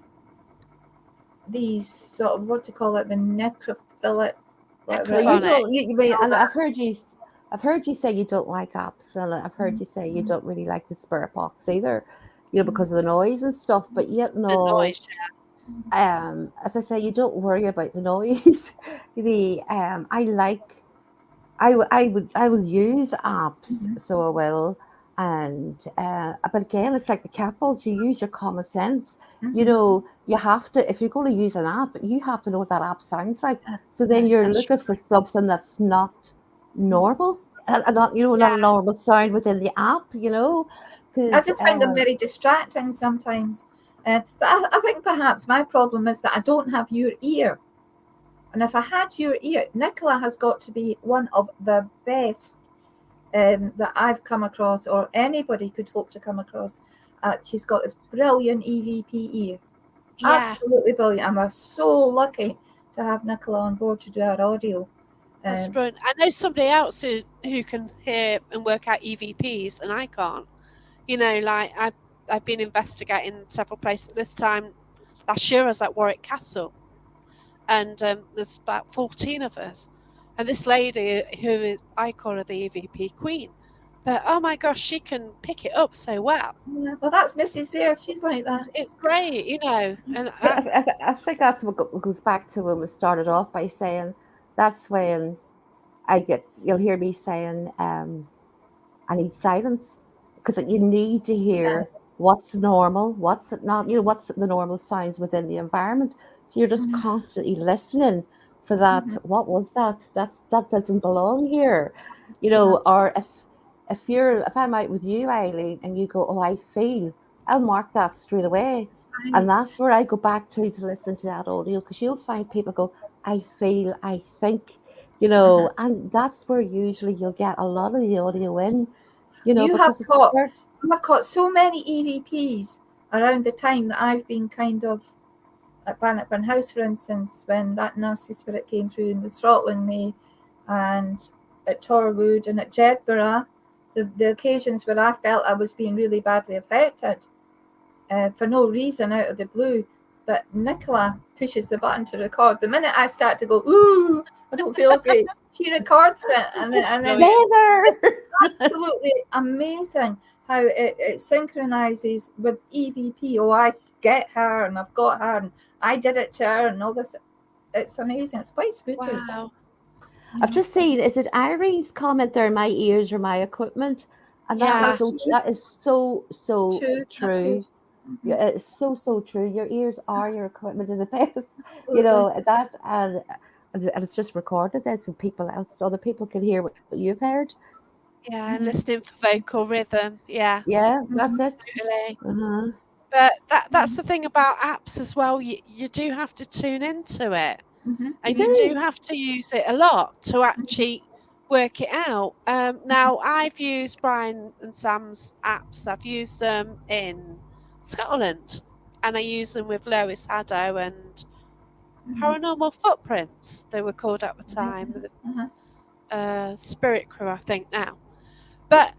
these sort of, what to call it, the necrophilic, whatever well, it you is. Necrophonic. don't. You mean, All and that. I've heard you say you don't like apps, and I've heard you say you don't really like the spirit box either, because of the noise and stuff. But yet, The no. noise. As I say, you don't worry about the noise. I like. I will use apps, so I will. And but again, it's like the couples. You use your common sense. You have to, if you're going to use an app, you have to know what that app sounds like. So then you're That's looking for something that's not normal, and not not a yeah. normal sound within the app. I Because just find them very distracting sometimes. But I think perhaps my problem is that I don't have your ear. And if I had your ear, Nicola has got to be one of the best that I've come across, or anybody could hope to come across. She's got this brilliant EVP ear. Yeah. Absolutely brilliant. I'm so lucky to have Nicola on board to do our audio. That's brilliant. I know somebody else who can hear and work out EVPs, and I can't. Like I've been investigating several places. This time last year, I was at Warwick Castle, and there's about 14 of us. And this lady, I call her the EVP Queen, but oh my gosh, she can pick it up so well. Yeah, well, that's Mrs. there. She's like that. It's great, and I think that's what goes back to when we started off by saying that's when you'll hear me saying, I need silence, because you need to Yeah. hear what's normal, what's not, what's the normal sounds within the environment. So you're just constantly listening for that. What was that? That doesn't belong here, Yeah. or if I'm out with you, Eileen, and you go, oh, I feel, I'll mark that straight away. Right. And that's where I go back to listen to that audio, because you'll find people go, I feel, I think, and that's where usually you'll get a lot of the audio in, You have because it's got, part. I've got so many EVPs around the time that I've been kind of at Bannockburn House, for instance, when that nasty spirit came through and was throttling me, and at Torwood and at Jedburgh, the occasions where I felt I was being really badly affected for no reason out of the blue. But Nicola pushes the button to record. The minute I start to go, ooh, I don't feel great, she records it, and then Leather. absolutely amazing how it synchronizes with EVP. Oh, I get her, and I've got her, and I did it to her, and all this. It's amazing. It's quite spooky. wow. I've just seen, is it Irene's comment there, my ears or my equipment? And Yeah. that is so True. That's true. good. Yeah, it's so true. Your ears are your equipment in the best. Absolutely. That, and it's just recorded then, so other people can hear what you've heard. Yeah, and listening for vocal rhythm. Yeah, Yeah, that's it. totally. Uh-huh. But that's the thing about apps as well. You do have to tune into it, You and you do do. have to use it a lot to actually work it out. Now, I've used Brian and Sam's apps. I've used them in Scotland, and I use them with Lois Haddo and Paranormal Footprints. They were called at the time, Spirit Crew, I think now. But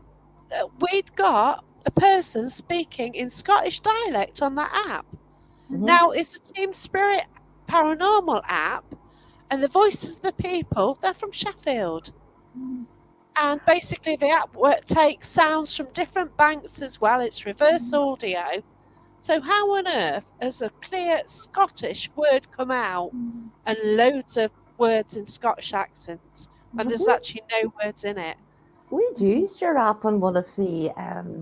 we'd got a person speaking in Scottish dialect on that app. Mhm. Now, it's a Team Spirit Paranormal app, and the voices of the people, they're from Sheffield. And basically, the app takes sounds from different banks as well. It's reverse audio. So, how on earth has a clear Scottish word come out and loads of words in Scottish accents when there's actually no words in it? We'd used your app on one of the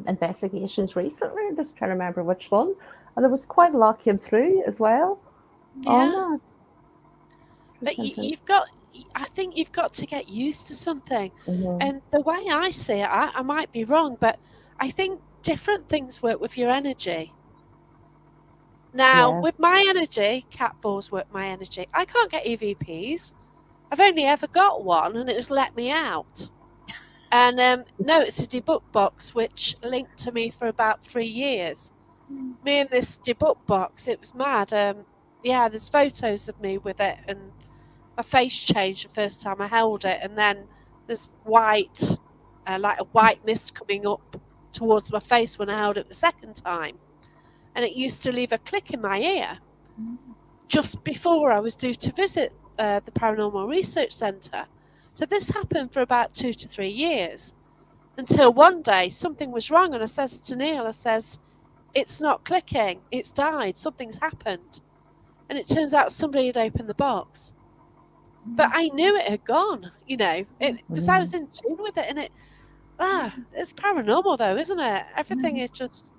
investigations recently. I'm just trying to remember which one. And there was quite a lot came through as well on Yeah. that. But I think you've got to get used to something. Mhm. And the way I see it, I might be wrong, but I think different things work with your energy. Now, Yeah. with my energy, cat balls work my energy. I can't get EVPs. I've only ever got one, and it was let me out. And no, it's a debug box which linked to me for about 3 years. Me and this debug box, it was mad. Yeah, there's photos of me with it, and my face changed the first time I held it, and then there's white, like a white mist coming up towards my face when I held it the second time. And it used to leave a click in my ear just before I was due to visit the Paranormal Research Centre. So this happened for about 2 to 3 years, until one day something was wrong, and I says to Neil, I says, it's not clicking, it's died, something's happened. And it turns out somebody had opened the box. But I knew it had gone, because I was in tune with it, and it's paranormal though, isn't it? Everything is just.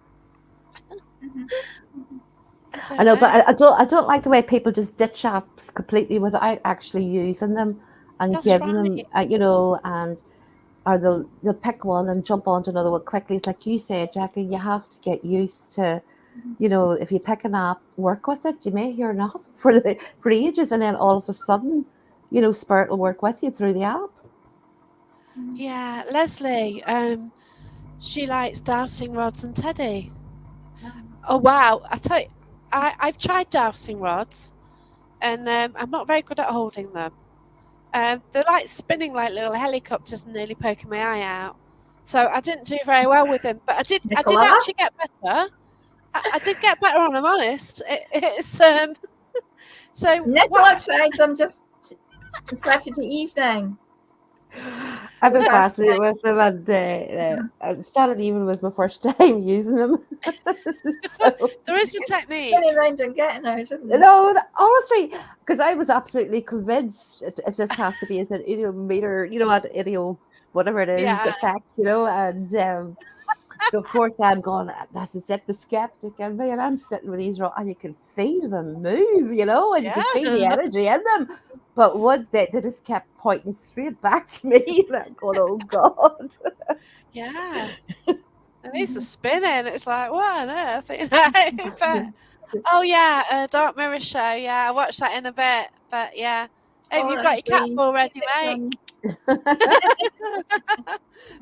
I know, but I don't like the way people just ditch apps completely without actually using them and That's giving right. them, and or they'll pick one and jump onto another one quickly. It's like you said, Jackie, you have to get used to, if you pick an app, work with it. You may hear nothing for ages, and then all of a sudden, Spirit will work with you through the app. Yeah, Leslie, she likes dowsing rods and teddy. Oh wow! I tell you, I've tried dowsing rods, and I'm not very good at holding them. They're like spinning like little helicopters and nearly poking my eye out. So I didn't do very well with them, but I did Nicola? actually get better. I did get better on them, honest. It's so Nicola tried them just Saturday evening. I've been fascinated with them, and Saturday evening was my first time using them. So, there is a technique. Spinning around and getting out, isn't it? No, honestly, because I was absolutely convinced it just has to be as an meter, whatever it is, Yeah. effect, and so of course I'm going, this is it, the skeptic in me, and I'm sitting with these and you can feel them move, and you can feel the energy in them. But what they just kept pointing straight back to me, and I'm going, oh God. Yeah. And these are spinning. It's like, what on earth? But, oh yeah, Dark Mirror Show. Yeah, I watched that in a bit. But yeah, hope you've got your cat ball ready, mate.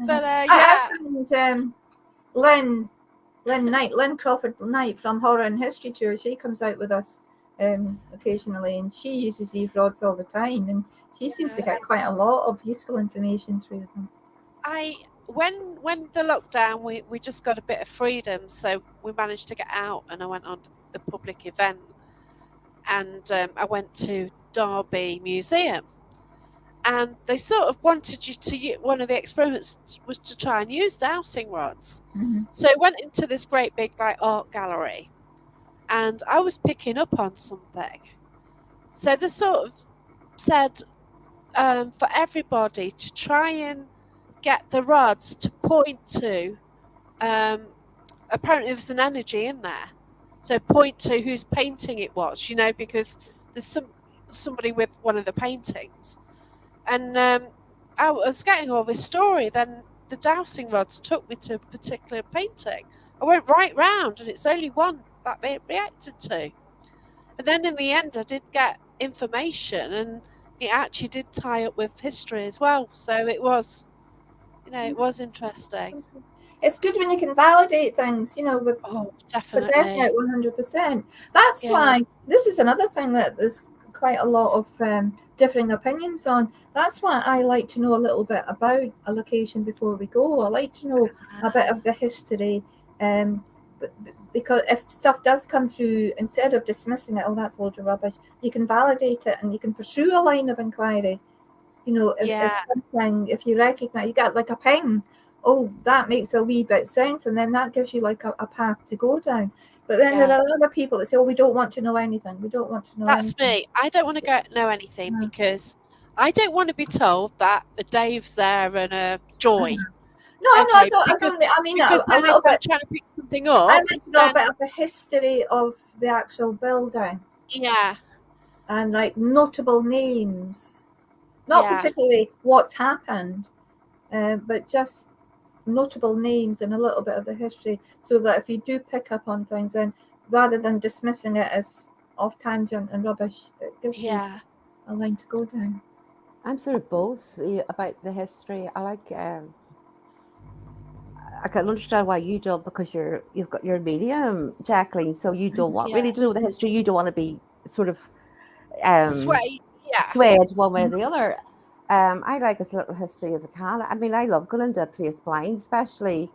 But yeah, I found Lynn Crawford Knight from Horror and History Tour. She comes out with us occasionally, and she uses these rods all the time, and she seems to get quite a lot of useful information through them. When the lockdown, we just got a bit of freedom, so we managed to get out, and I went on a public event, and I went to Derby Museum, and they sort of wanted you to. One of the experiments was to try and use dowsing rods. So I went into this great big art gallery, and I was picking up on something. So they sort of said for everybody to try and get the rods to point to. Apparently, there's an energy in there. So point to whose painting it was, because there's somebody with one of the paintings. And I was getting all this story. Then the dowsing rods took me to a particular painting. I went right round, and it's only one that they reacted to. And then in the end, I did get information, and it actually did tie up with history as well. So it was, it was interesting. It's good when you can validate things, with definitely, for definite 100%. That's why this is another thing that there's quite a lot of differing opinions on. That's why I like to know a little bit about a location before we go. I like to know a bit of the history, because if stuff does come through, instead of dismissing it, oh, that's a load of rubbish, you can validate it and you can pursue a line of inquiry. If you recognize, you got like a ping, oh, that makes a wee bit sense, and then that gives you like a path to go down. But then there are other people that say, oh, we don't want to know anything. We don't want to know anything. That's me. I don't want to know anything because I don't want to be told that a Dave's there and a Joy. No, I don't. I mean, because a little bit. Trying to pick something up. I like to know a bit of the history of the actual building. Yeah. And like notable names. Not particularly what's happened, but just notable names and a little bit of the history, so that if you do pick up on things, then rather than dismissing it as off tangent and rubbish, it gives you a line to go down. I'm sort of both about the history. I like. I can understand why you don't, because you've got your medium, Jacqueline. So you don't want really to know the history. You don't want to be sort of sway. Yeah. swayed one way or the other. I like as little history as I can. I mean, I love going into a place blind, especially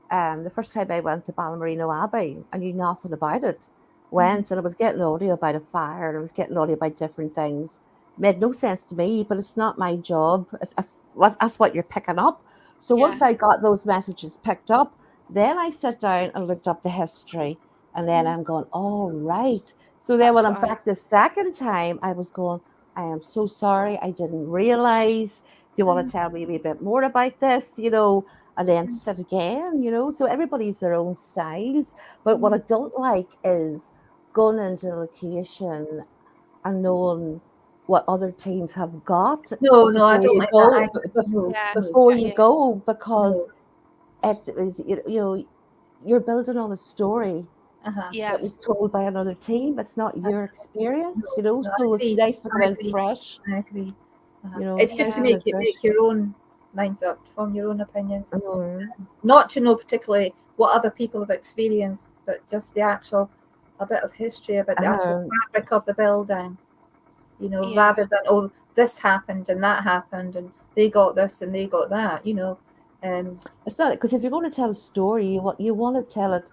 the first time I went to Balmerino Abbey. I knew nothing about it. Went and I was getting audio about a fire and I was getting audio about different things. Made no sense to me, but it's not my job. That's what you're picking up. So Yeah. once I got those messages picked up, then I sat down and looked up the history. And then I'm going, oh, right. So then when That's I'm what I. back the second time, I was going, I am so sorry. I didn't realize. Do you want to tell me a wee bit more about this? And then sit again. So everybody's their own styles. But what I don't like is going into a location and knowing what other teams have got No, no, I before don't you like that. go, No, Yeah. no, before Get you you. go, because no. it is, you're building on a story Uh-huh. that was Yes. told by another team. It's not your experience, No, no, I so it's agree. nice to come I in agree. fresh, I agree. It's good nice to to Yeah. come in make you fresh. make your own minds up, form your own opinions, Mhm. not to know particularly what other people have experienced, but just the actual a bit of history about the actual Um, fabric of the building. Yeah. Rather than this happened and that happened and they got this and they got that. Um, it's not because if you're going to tell a story, you want to tell it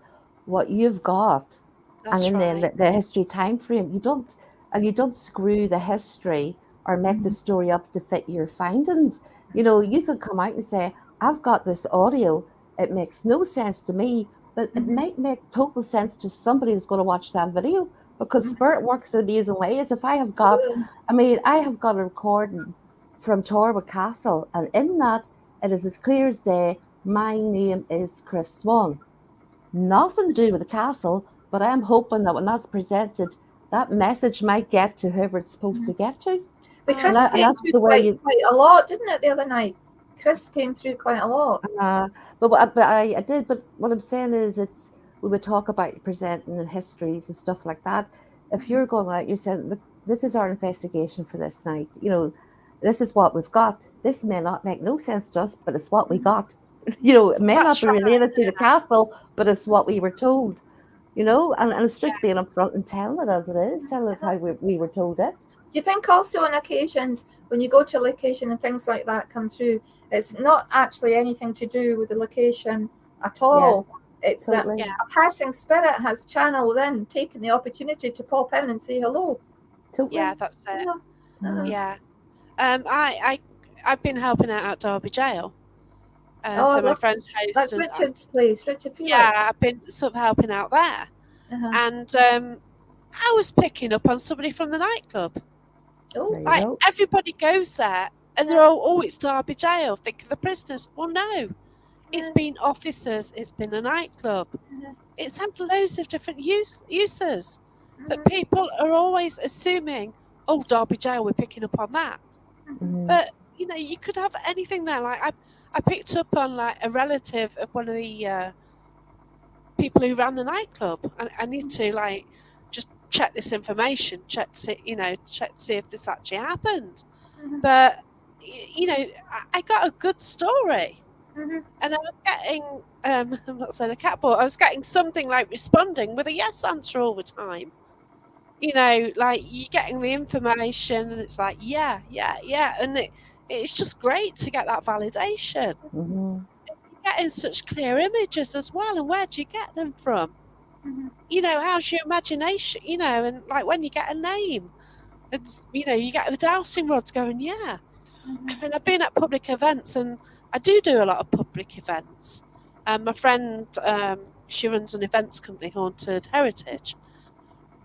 what you've got, and That's in right. the history time frame. You don't screw the history or make the story up to fit your findings. You could come out and say, "I've got this audio. It makes no sense to me, but it might make total sense to somebody who's going to watch that video." Because spirit works in amazing ways. If I have got, so, I mean, I have got a recording from Torwood Castle, and in that it is as clear as day. My name is Chris Swan. Nothing to do with the castle, but I'm hoping that when that's presented, that message might get to whoever it's supposed to get to. but Oh, And, Chris that, and came that's through the way quite you. quite a lot, didn't it, the other night? Chris came through quite a lot. But I did. But what I'm saying is, we would talk about presenting and histories and stuff like that. If you're going out, you're saying, "Look, this is our investigation for this night. This is what we've got. This may not make no sense to us, but it's what we got. It may not that's be right. related to the Yeah. castle, but it's what we were told. And it's Yeah. just being upfront and telling it as it is, telling us how we were told it. Do you think also on occasions when you go to a location and things like that come through, it's not actually anything to do with the location at Yeah, all? It's that Yeah. totally, a passing spirit has channeled in, taken the opportunity to pop in and say hello. Yeah. totally. That's You it. know? Uh-huh. Mhm. Yeah. I've been helping out at Derby Jail. Oh, So my friend's host that's and Richard's place, Richard yeah, Felix. I've been sort of helping out there, Uh-huh. and I was picking up on somebody from the nightclub. Oh, There you Like go. everybody goes there, and they're all, oh, it's Derby Jail. Think of the prisoners. Well, no, it's uh, been officers. It's been a nightclub. uh, It's had loads of different uses, but uh, people are always assuming, oh, Derby Jail, we're picking up on that. Hmm. But you could have anything there. Like I picked up on like a relative of one of the people who ran the nightclub. I need to like just check this information, check to see if this actually happened. uh, But I got a good story, uh, and I was getting I'm not saying a catball. I was getting something like responding with a yes answer all the time. Like you're getting the information, and it's like yeah, yeah, yeah, and it's just great to get that validation. Hmm. You're getting such clear images as well, and where do you get them from? uh, How's your imagination? And like when you get a name, it's you get the dowsing rods going, yeah. And I've been at public events, and I do a lot of public events. My friend, she runs an events company, Haunted Heritage,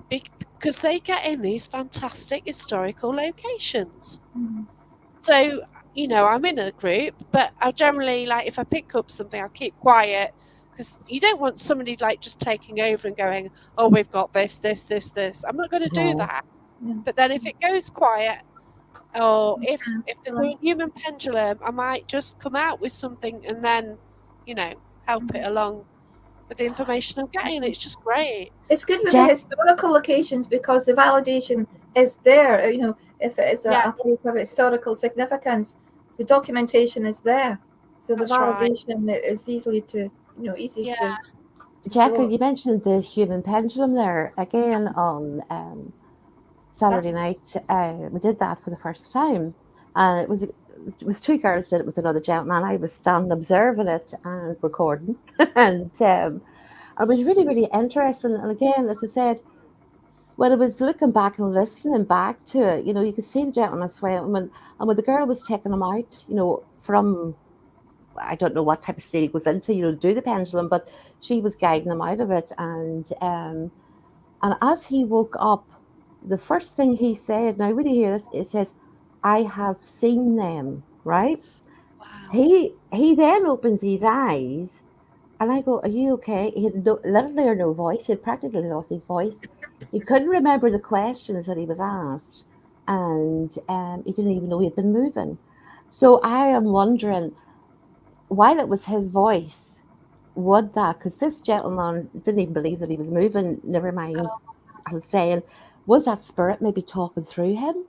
because they get in these fantastic historical locations. So, I'm in a group, but I'll generally, like, if I pick up something, I'll keep quiet because you don't want somebody, like, just taking over and going, oh, we've got this, this, this, this. I'm not going to do Hmm. that. yeah. But then if it goes quiet, or if they're Excellent. doing human pendulum, I might just come out with something and then, help it along with the information I'm getting. And it's just great. It's good with the Jack, historical locations because the validation is there. If it is a Yes, place of historical significance, the documentation is there. So the that's right. validation is easy Yeah, to Jackie, sort. you mentioned the human pendulum there again yes, on Saturday night, we did that for the first time. And it was two girls did it with another gentleman. I was standing observing it and recording. And it was really, really interesting. And again, as I said, when I was looking back and listening back to it, you could see the gentleman swaying. And when the girl was taking him out, from, I don't know what type of state he goes into, to do the pendulum, but she was guiding him out of it. And as he woke up, the first thing he said, now really hear this, it says, "I have seen them," right? Wow. He then opens his eyes, and I go, "Are you okay?" He had literally no voice. He had practically lost his voice. He couldn't remember the questions that he was asked, and he didn't even know he had been moving. So I am wondering, while it was his voice, would that, because this gentleman didn't even believe that he was moving, never mind, I was saying, was that spirit maybe talking through him?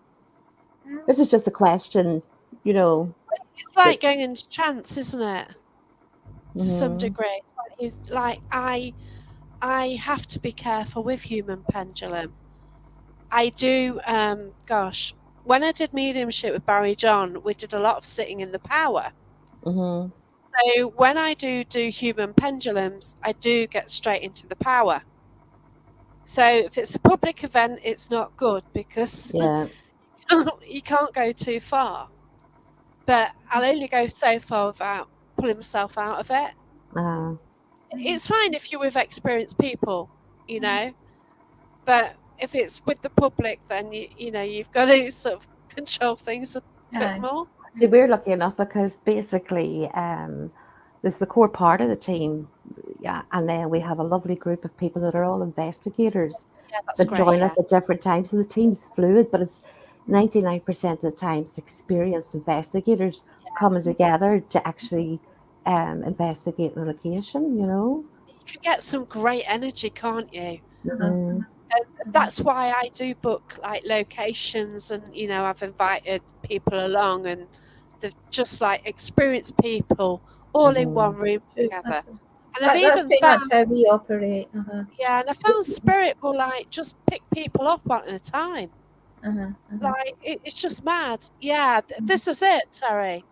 This is just a question, you know. It's like That's, going into trance, isn't it? To some mm-hmm, degree. It's like I have to be careful with human pendulum. I do, gosh, when I did mediumship with Barry John, we did a lot of sitting in the power. mm-hmm, So when I do human pendulums, I do get straight into the power. So if it's a public event, it's not good because yeah, you can't go too far. But I'll only go so far without pulling myself out of it. uh, It's fine if you're with experienced people, you know, but if it's with the public, then you've got to sort of control things a bit Aye. more. see, we're lucky enough because basically, there's the core part of the team, yeah, and then we have a lovely group of people that are all investigators Yeah, that's that great. join Yeah, us at different times. So the team's fluid, but it's 99% of the time it's experienced investigators coming together to actually investigate the location. you can get some great energy, can't you? Uh-huh. Hmm. And that's why I do book like locations, and I've invited people along, and they're just like experienced people all in Hmm. one room True. together. And I've That's even pretty much found, how we operate. Uh-huh. yeah, and I found spirit will like just pick people up one at a time. Uh-huh. Uh-huh. Like it's just mad. Yeah, this is it, Terry.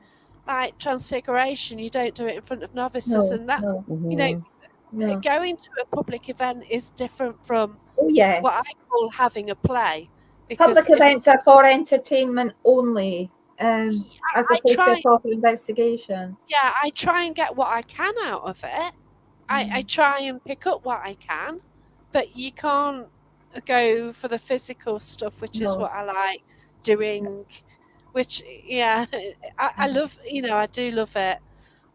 Like transfiguration, you don't do it in front of novices, No, and that no, you know, Hmm. no. going to a public event is different from Oh, what I yes. call having a play, Public because if events are for entertainment only, as I opposed to a try, proper investigation. yeah, I try and get what I can out of it. I try and pick up what I can, but you can't go for the physical stuff, which is No. what I like doing. Which, yeah, I love. I do love it.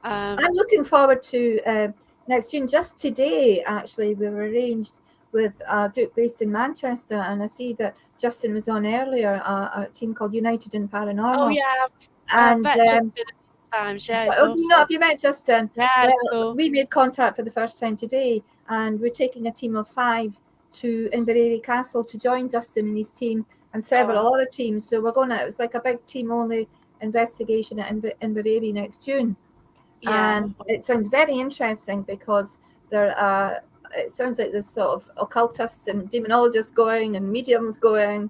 I'm looking forward to next June. Just today, actually, we've arranged with a group based in Manchester, and I see that Justin was on earlier, a team called United in Oh Paranormal. yeah, I've And met Justin a few times. Yeah, it's oh, do you know? awesome. Have you met Justin? Yeah, Well, it's cool. we made contact for the first time today, and we're taking a team of 5 to Inverary Castle to join Justin and his team and several Oh, other teams. So we're going to. It's like a big team only investigation at Inverary next June, yeah. and it sounds very interesting because there are. It sounds like there's sort of occultists and demonologists going and mediums going,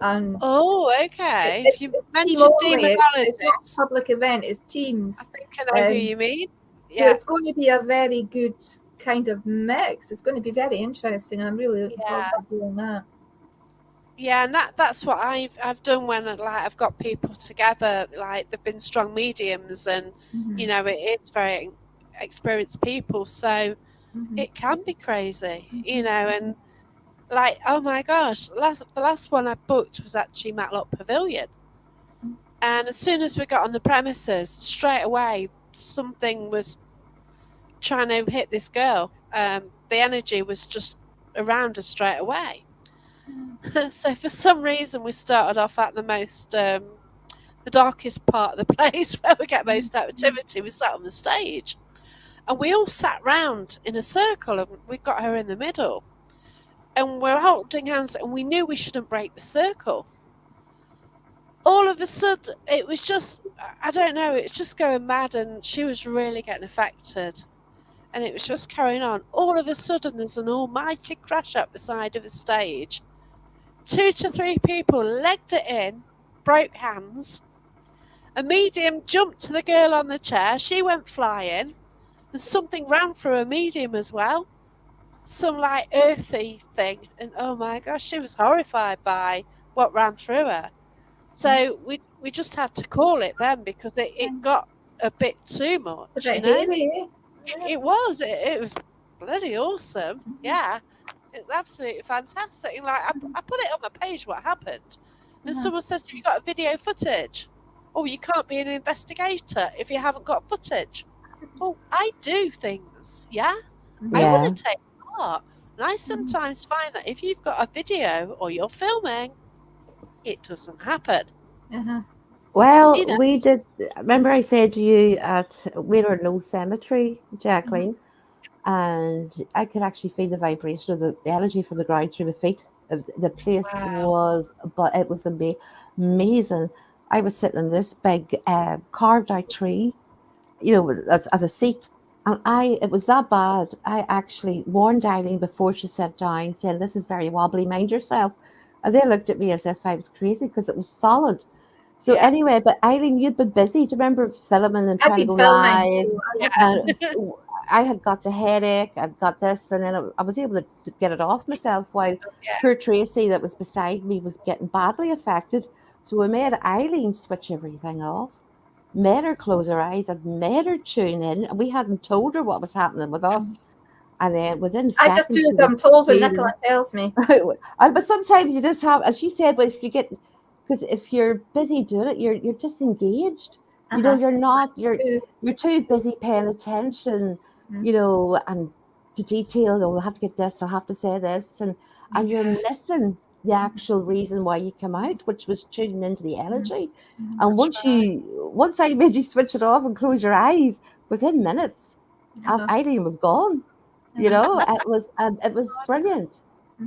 and Oh, okay. If you it's team mentioned only. It's not a demonologists, public event. It's I teams. think I know who Um, you mean. so Yeah, it's going to be a very good kind of mix. It's going to be very interesting. I'm really looking forward yeah. to doing that. Yeah, and that's what I've done when I've got people together, like they've been strong mediums, and Mm-hmm. it's very experienced people, so Mm-hmm. it can be crazy, and like, oh my gosh, the last one I booked was actually Matlock Pavilion, and as soon as we got on the premises, straight away something was trying to hit this girl. The energy was just around her straight away. So for some reason, we started off at the darkest part of the place where we get most activity. We sat on the stage, and we all sat round in a circle, and we got her in the middle, and we're holding hands, and we knew we shouldn't break the circle. All of a sudden, it was just, I don't know, it's just going mad, and she was really getting affected. And it was just carrying on. All of a sudden, there's an almighty crash up the side of the stage. 2 to 3 people legged it in, broke hands. A medium jumped to the girl on the chair. She went flying. And something ran through a medium as well. Some like earthy thing. And oh my gosh, she was horrified by what ran through her. So we just had to call it then because it got a bit too much, It's a you bit know? hairy, eh? It was. It was bloody awesome. Yeah. It's absolutely fantastic. And like I put it on my page what happened. And someone says, have you got video footage? Oh, you can't be an investigator if you haven't got footage. Well, I do things, yeah? I Yeah. want to take part. And I sometimes find that if you've got a video or you're filming, it doesn't happen. Well, You know. we did. Remember, I said to you we were in an old cemetery, Jacqueline, and I could actually feel the vibration of the energy from the ground through my feet. The place was, but it was amazing. I was sitting in this big carved out tree, you know, as a seat, and it was that bad. I actually warned Eileen before she sat down, saying, "This is very wobbly. Mind yourself." And they looked at me as if I was crazy because it was solid. So anyway, but Eileen, you'd been busy. Do you remember filming and trying to go live? And I had got the headache. I'd got this, and then I was able to get it off myself while poor Tracy that was beside me was getting badly affected. So we made Eileen switch everything off, made her close her eyes, and made her tune in. And we hadn't told her what was happening with us. And then within seconds, I just do as I'm told when Nicola tells me. But sometimes you just have, as you said, but if you get, because if you're busy doing it, you're disengaged. You know, you're not. You're too busy paying attention. You know, and to detail. Oh, I'll have to get this. I'll have to say this, and you're missing the actual reason why you come out, which was tuning into the energy. And once I made you switch it off and close your eyes, within minutes, Eileen was gone. You know, it was brilliant,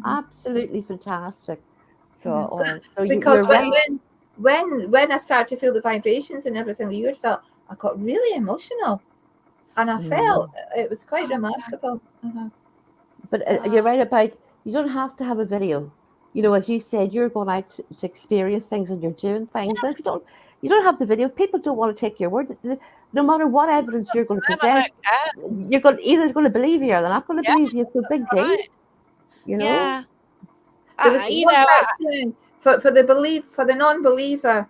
absolutely fantastic. So because you're right. when I started to feel the vibrations and everything that you had felt, I got really emotional, and I felt it was quite remarkable. But you're right about, you don't have to have a video. You know, as you said, you're going out to experience things and you're doing things. And if you don't have the video. If people don't want to take your word, no matter what evidence you're going to present, you're either going to believe you or they're not going to believe you. So big deal. You know. Yeah. There was that saying for the non-believer,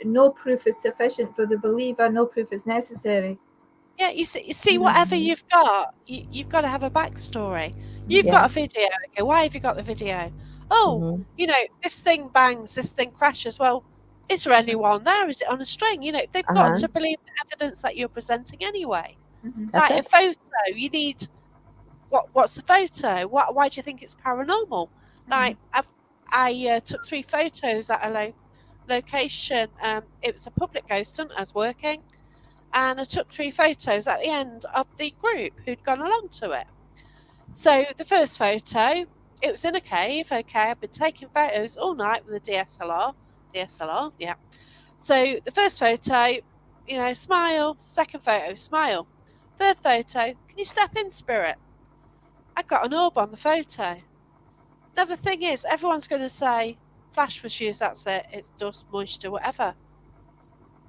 no proof is sufficient. For the believer, no proof is necessary. Yeah, you see, whatever you've got, you've got to have a backstory. You've got a video. Okay, why have you got the video? Oh, you know, this thing bangs, this thing crashes. Well, is there anyone there? Is it on a string? You know, they've got to believe the evidence that you're presenting anyway. Like a photo, you need what's a photo? Why do you think it's paranormal? Like I took 3 photos at a location. It was a public ghost hunt I was working. And I took 3 photos at the end of the group who'd gone along to it. So the first photo, it was in a cave. Okay, I've been taking photos all night with a DSLR, yeah. So the first photo, you know, smile. Second photo, smile. Third photo, can you step in, spirit? I got an orb on the photo. Now the thing is, everyone's going to say, flash was used, that's it. It's dust, moisture, whatever.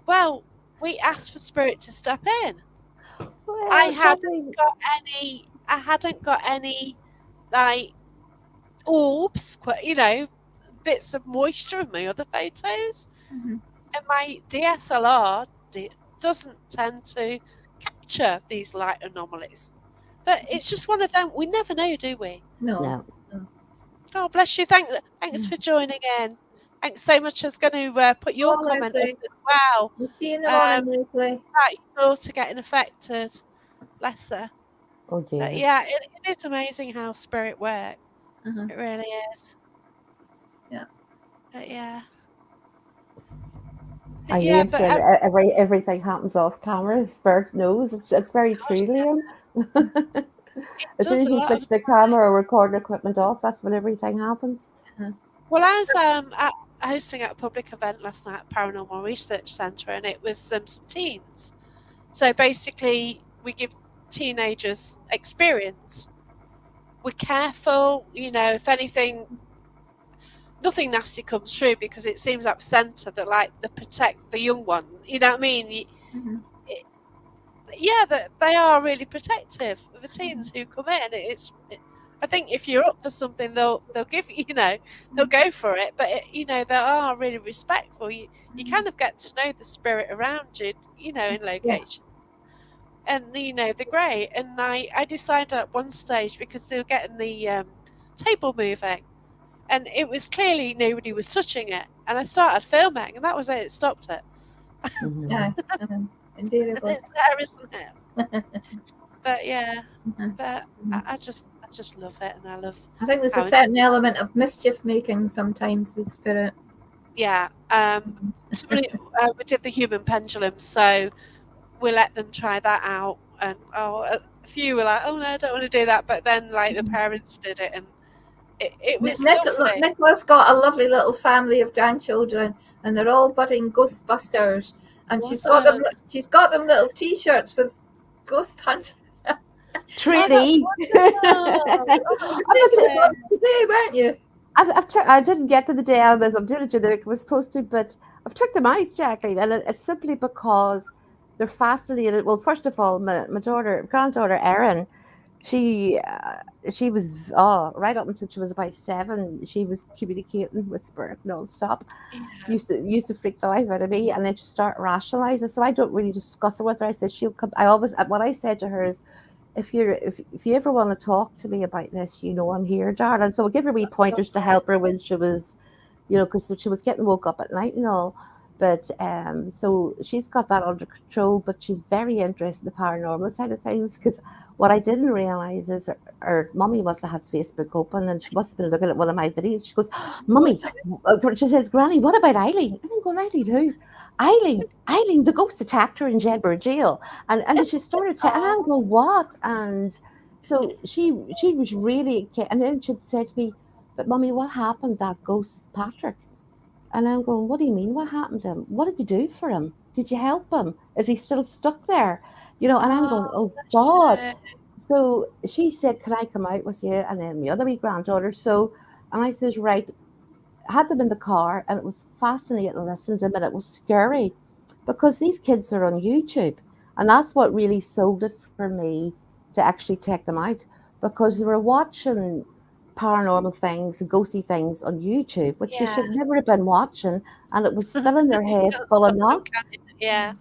Well, we asked for spirit to step in. Well, I hadn't got any like orbs, you know, bits of moisture in my other photos. And my DSLR doesn't tend to capture these light anomalies. But it's just one of them. We never know, do we? No. God bless you. Thanks for joining in. Thanks so much. I was going to put your comment up as well. We'll see you in the morning, Leslie. About your daughter getting affected. Bless her. Oh dear. But yeah, it is amazing how spirit works. It really is. Yeah. But yeah. And you said everything happens off camera. Spirit knows. It's very true, Liam. As soon as you switch the camera or recording equipment off, that's when everything happens. Well, I was hosting at a public event last night at Paranormal Research Centre, and it was some teens. So basically, we give teenagers experience. We're careful, you know, if anything nothing nasty comes through because it seems like centre that like they protect the young one. You know what I mean? Mhm. Yeah, that they are really protective of the teens who come in. I think if you're up for something, they'll give they'll go for it. But they are really respectful. You kind of get to know the spirit around you, in Yeah. locations, and they're great. And I decided at one stage because they were getting the table moving, and it was clearly nobody was touching it, and I started filming, and that was it. It stopped it. Yeah. Invariably. It's there, isn't it? But yeah, Mhm. but Mhm. I just love it, and I love I think there's a how certain element of mischief making sometimes with spirit. yeah. Somebody we did the human pendulum, so we let them try that out, and a few were like, "Oh no, I don't want to do that," but then like the parents did it, and it was lovely. Nicholas got a lovely little family of grandchildren, and they're all budding Ghostbusters. And she's got them. Awesome! She's got them little T-shirts with Ghost Hunt. Oh, that's 3D. wonderful! Oh, You were I'm taking not, photos today, weren't you? I didn't get to the day I was. I'm doing it the week I was supposed to, but I've checked them out, Jacqueline, and it's simply because they're fascinated. Well, first of all, my granddaughter Erin, she uh, she was right up until she was about 7. She was communicating with spirit nonstop. Yeah, Used to freak the life out of me, and then she start rationalizing. So I don't really discuss it with her. I said she'll come. I always what I said to her is if you ever want to talk to me about this, I'm here, darling. So I'll give her wee that's pointers to lovely. help her when she was, because she was getting woke up at night and all. But so she's got that under control, but she's very interested in the paranormal side of things. Because what I didn't realize is her mummy must have had Facebook open and she must have been looking at one of my videos. She goes, "Mummy," she says, "Granny, what about Eileen?" And I'm going, "Eileen who?" Eileen, the ghost attacked her in Jedburgh jail. And then she started to, and I'm Oh, going, "What?" And so she was really, and then she'd said to me, "But mummy, what happened to that ghost Patrick?" And I'm going, "What do you mean? What happened to him? What did you do for him? Did you help him? Is he still stuck there?" And I'm oh, going, "Oh bless God." you. So she said, "Can I come out with you?" And then my other wee granddaughter. So, and I says, "Right." I had them in the car, and it was fascinating to listen to them, and it was scary because these kids are on YouTube, and that's what really sold it for me to actually take them out because they were watching paranormal things and ghosty things on YouTube, which they Yeah, should never have been watching, and it was filling their you head can't full of stop them, nonsense. can you? Yeah,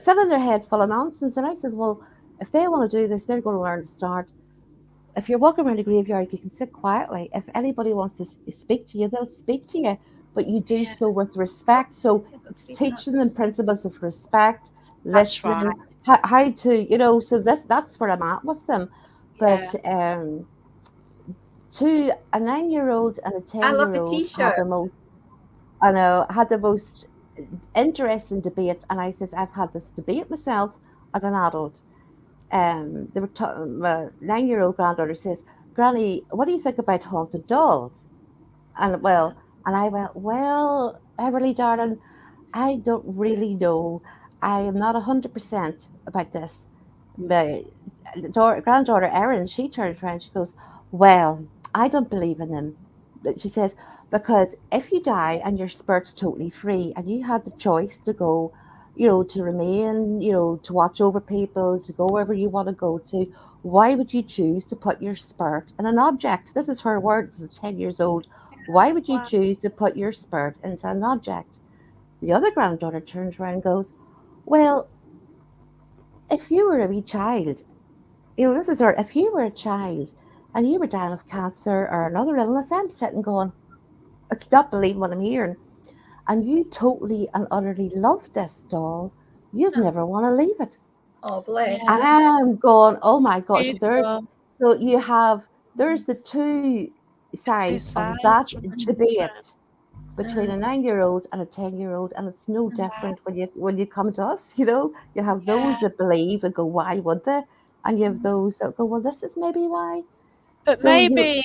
Filling their head full of nonsense. And I says, "Well, if they want to do this, they're going to learn to start. If you're walking around a graveyard, you can sit quietly. If anybody wants to speak to you, they'll speak to you, but you do yeah, so with respect." So Yeah, but it's speaking up. teaching them principles of respect, that's right. listening, how to, so that's where I'm at with them. Yeah, But to a 9-year-old and a I ten love year the old had T-shirt. the most interesting debate, and I says I've had this debate myself as an adult. My 9-year-old granddaughter says, "Granny, what do you think about haunted dolls?" And and I went, "Well, Everly, darling, I don't really know. I am not 100% about this." My granddaughter Erin, she turned around, she goes, "Well, I don't believe in them." But she says, "Because if you die and your spirit's totally free and you had the choice to go, to remain, to watch over people, to go wherever you want to go to, why would you choose to put your spirit in an object?" This is her words as 10 years old. "Why would you wow. choose to put your spirit into an object?" The other granddaughter turns around and goes, "Well, if you were a wee child, this is her, if you were a child and you were dying of cancer or another illness," I'm sitting going, "I cannot believe what I'm hearing. And you totally and utterly love this doll. You'd Huh. never want to leave it." Oh, And bless. Yeah, I'm going, "Oh my it's God." beautiful. So there's the two The two sides of that sides, right? debate between a 9-year-old and a 10-year-old, and it's no Yeah, different when you come to us. You have those yeah. that believe and go, "Why would they?" And you have those that go, "Well, this is maybe why." But So maybe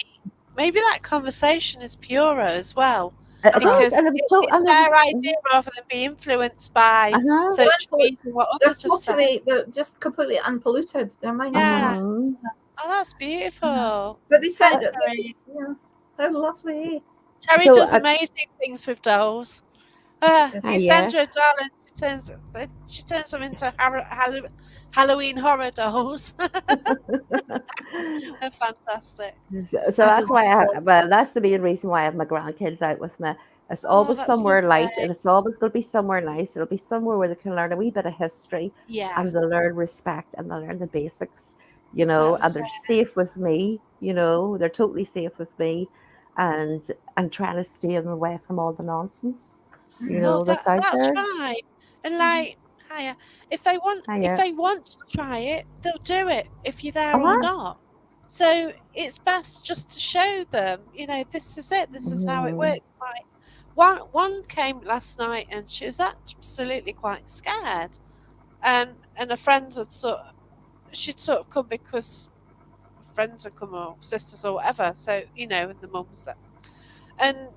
that conversation is purer as well, it Uh-huh. is, because and it was so, it's and it was, their idea rather than be influenced by uh-huh, social media and what others have said. They're just completely unpolluted. Their minds are. Yeah. uh-huh. Oh, that's beautiful. But they said That's that very how lovely. Terry So, does amazing things with dolls. You yeah. send her a doll and she turns them into Halloween horror dolls. They're fantastic. So I that's do why that. well, that's the main reason why I have my grandkids out with me. It's Oh, always that's somewhere light lovely. and it's always going to be somewhere nice. It'll be somewhere where they can learn a wee bit of history Yeah, and they'll learn respect and they'll learn the basics, that and was they're it. safe with me, they're totally safe with me and trying to stay them away from all the nonsense, Mhm, Well, that's out that's there. right. And mhm, like, hiya, if Yeah. they want to try it, they'll do it if you're there or Uh-huh. not. So it's best just to show them, this is it. This is how it Mhm. works. Like one came last night and she was absolutely quite scared. And a friend she'd sort of come because friends had come or sisters or whatever. So and the mums that and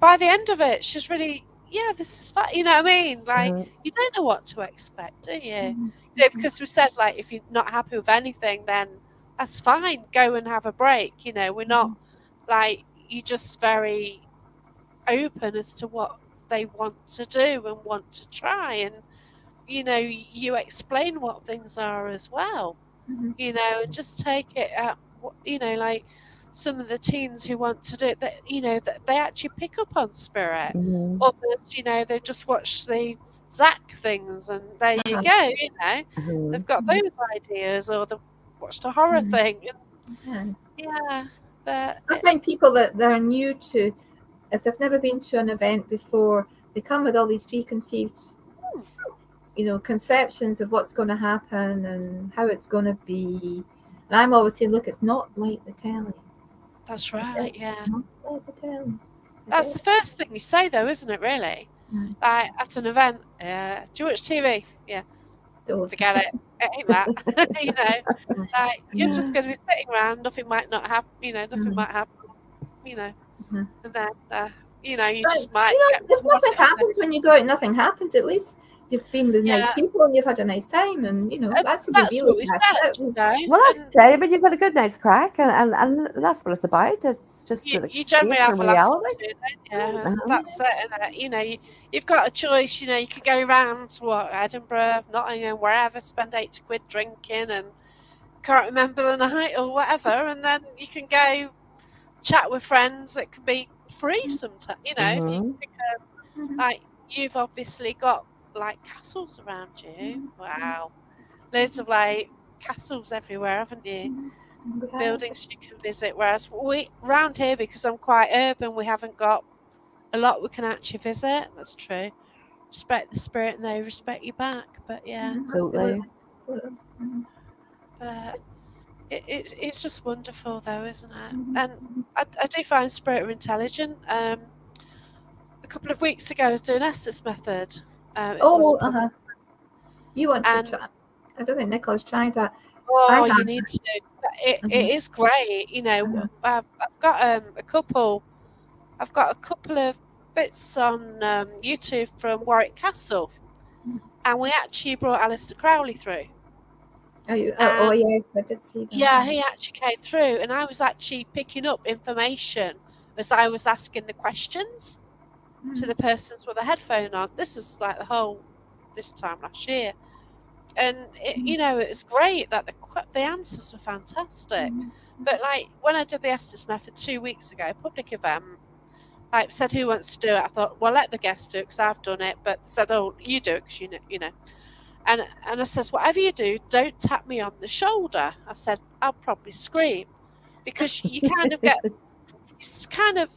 by the end of it, she's really, yeah, this is fun. You know what I mean? Like, Mhm. you don't know what to expect, do you? mhm, Because we said, like, if you're not happy with anything, then that's fine. Go and have a break. We're not mhm, like, you're just very open as to what they want to do and want to try. And, you explain what things are as well, mhm, and just take it at, like some of the teens who want to do it, that they actually pick up on spirit. Mhm. Others, they've just watched the Zach things and there you uh-huh, go, Mhm. they've got mhm, those ideas or they've watched a horror mhm, thing. yeah. Yeah, but I think people that they're new to, if they've never been to an event before, they come with all these preconceived, conceptions of what's going to happen and how it's going to be. And I'm always saying, look, it's not like the telly. that's Okay? right, yeah. Not like the telly. That's Okay? the first thing you say though, isn't it, really? Mm, Like at an event, do you watch TV? Yeah, don't. forget it. It ain't that. you know Mm, Like, you're just mm, going to be sitting around, nothing might not happen, nothing mm, might happen, you know, mm. and then, you But just might get if nothing rewarded. happens when you go out, nothing happens. At least you've been with nice Yeah, people and you've had a nice time, and that's the way we that's what look we at said, it. Well, that's and it. But you've had a good night's crack, and that's what it's about. It's just an you generally escape from have a laugh or reality. two, don't you? And Uh-huh. that's it, and you've got a choice, you can go round to Edinburgh, Nottingham, wherever, spend 80 quid drinking and can't remember the night or whatever, and then you can go chat with friends. It can be free sometimes, if you Mhm. pick Mhm, like you've obviously got like castles around you. mhm, Wow. Loads of like castles everywhere, haven't you? mhm. We have. Buildings you can visit. Whereas we round here, because I'm quite urban, we haven't got a lot we can actually visit. That's true. Respect the spirit and they respect you back. But yeah, Mhm, Totally. absolutely. Absolutely. Mhm, but it's just wonderful though, isn't it? mhm, And mhm. I do find spirit are intelligent. A couple of weeks ago, I was doing Estes method. It was Oh, public, you want to and try? I don't think Nicola's tried that. I oh, you have. need to. It Uh-huh, is great. uh-huh, I've got a couple. I've got a couple of bits on YouTube from Warwick Castle, and we actually brought Alistair Crowley through. oh, And yes, I did see that. yeah, he actually came through, and I was actually picking up information as I was asking the questions to Mhm, the persons with a headphone on. This is like this time last year, and mhm, it's great that the answers were fantastic. mhm, But like when I did the Estes method 2 weeks ago, public event, like said who wants to do it. I thought, well, let the guests do it because I've done it. But they said, oh, you do it because you know. And I says, whatever you do, don't tap me on the shoulder. I said, I'll probably scream because you kind of get, it's kind of,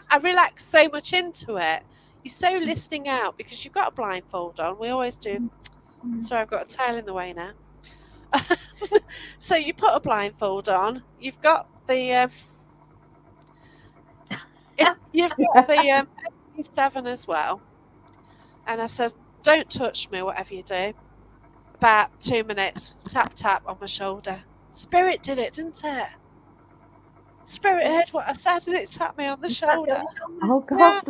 I relax so much into it. You're so listening out because you've got a blindfold on. We always do. mhm, Sorry, I've got a tail in the way now. So you put a blindfold on. You've got the you've got the SP7 as well. And I says, don't touch me, whatever you do. About 2 minutes, tap tap on my shoulder. Spirit did it, didn't it? Spirit mhm. heard what I said and it tapped me on the Tap you on shoulder. the shoulder. Oh Yeah, God.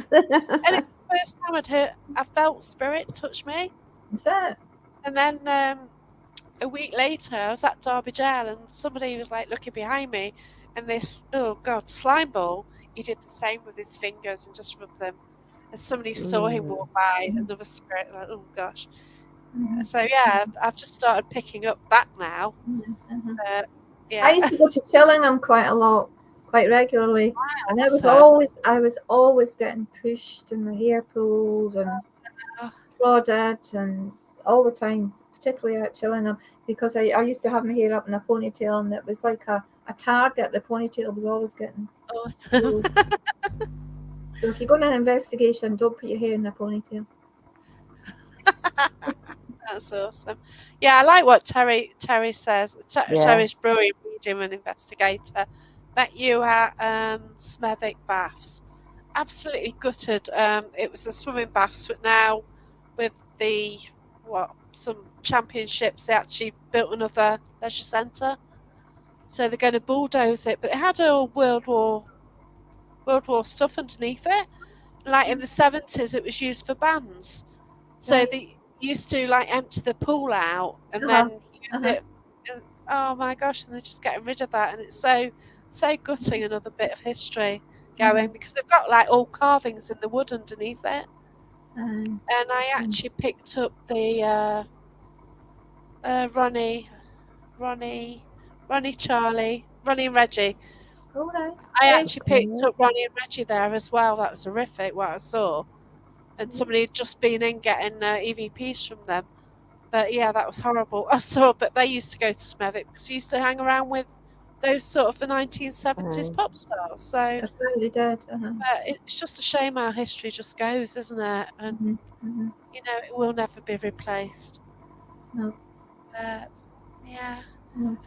and it's the first time I felt spirit touch me. Is that? And then a week later, I was at Derby Jail and somebody was like looking behind me, and this, oh God, slime ball he did the same with his fingers and just rubbed them. And somebody saw him walk by, another spirit, like, oh gosh. So yeah, I've just started picking up that now. I Yeah. used to go to Chillingham quite a lot, quite regularly, and I was always getting pushed and my hair pulled and prodded and all the time, particularly at Chillingham, because I used to have my hair up in a ponytail and it was like a target. The ponytail was always getting Awesome. pulled. So if you go on an investigation, don't put your hair in a ponytail. That's awesome. Yeah, I like what Terry says. Yeah. Terry's brilliant medium and investigator. Met you at Smethwick Baths. Absolutely gutted. It was a swimming baths, but now with the some championships, they actually built another leisure centre. So they're going to bulldoze it, but it had all World War stuff underneath it. Like in the 70s, it was used for bands. So Right. they used to like empty the pool out and then use it. And, oh my gosh! And they're just getting rid of that, and it's so gutting. Another bit of history going because they've got like all carvings in the wood underneath it. And I actually picked up the Ronnie, Charlie, Ronnie and Reggie. All right. I actually picked up Ronnie and Reggie there as well. That was horrific what I saw. And somebody had just been in getting EVPs from them. But yeah, that was horrible. I saw, but they used to go to Smethwick because they used to hang around with those sort of the 1970s pop stars. So That's right, they did. but it's just a shame how history just goes, isn't it? And you know, it will never be replaced. No. But yeah.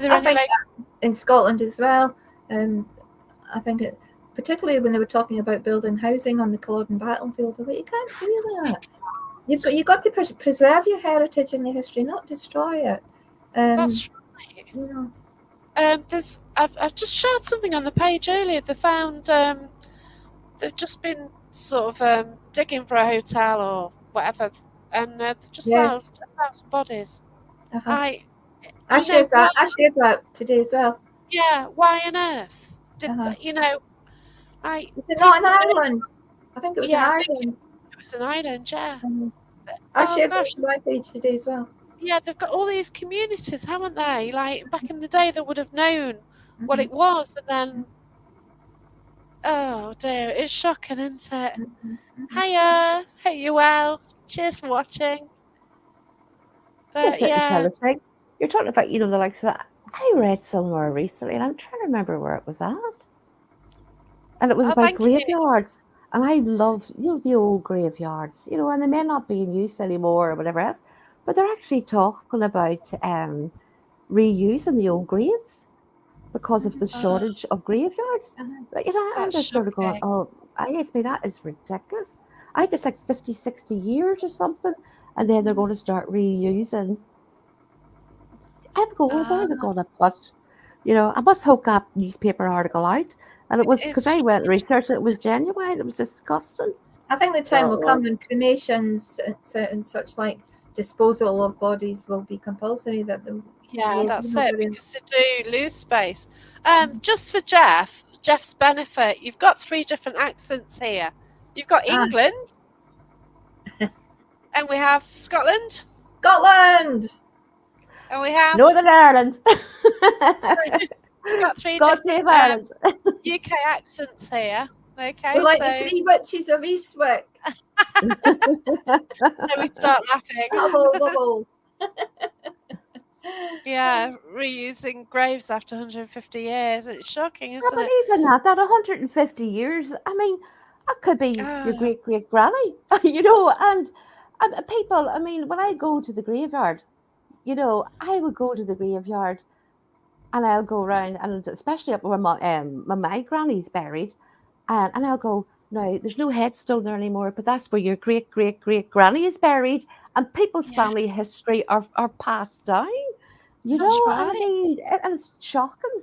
I think in Scotland as well. I think particularly when they were talking about building housing on the Culloden battlefield, I thought you can't do that. You've got to preserve your heritage and your history, not destroy it. That's right. You know. I've just shared something on the page earlier. They found they've just been sort of digging for a hotel or whatever, and they've just found some bodies. I shared that. I shared that today as well. Yeah, why on earth did you know? Was it not in Ireland? I think it was in Ireland. It was in Ireland, yeah. I shared that on my page today as well. Yeah, they've got all these communities, haven't they? Like back in the day, they would have known what it was, and then oh dear, it's shocking, isn't it? Hiya, hope you're well. Cheers for watching. But yeah, you're talking about the likes of that. I read somewhere recently, and I'm trying to remember where it was at, and it was about graveyards. And I love the old graveyards, and they may not be in use anymore or whatever else, but they're actually talking about reusing the old graves because of the shortage of graveyards. I'm just sort of going, oh, I guess that is ridiculous. I think it's like 50, 60 years or something, and then they're going to start reusing. I'm going, where are they going to put? I must hope that newspaper article out. And it was because I went and researched it. It was genuine. It was disgusting. I think the time will come when cremations and such like disposal of bodies will be compulsory. That's it, because they do lose space. Just for Jeff's benefit, you've got 3 different accents here. You've got England, and we have Scotland, and we have Northern Ireland. So we've got 3 different Ireland. UK accents here. Okay, we're like the 3 witches of Eastwick. So we start laughing. Bubble. Yeah, reusing graves after 150 years. It's shocking, isn't it? Even that 150 years. I mean, that could be your great granny, and people. I mean, when I go to the graveyard, I would go to the graveyard, and I'll go around, and especially up where my granny's buried, and I'll go. Now, there's no headstone there anymore, but that's where your great granny is buried, and people's family history are passed down. Right. I mean, it's shocking.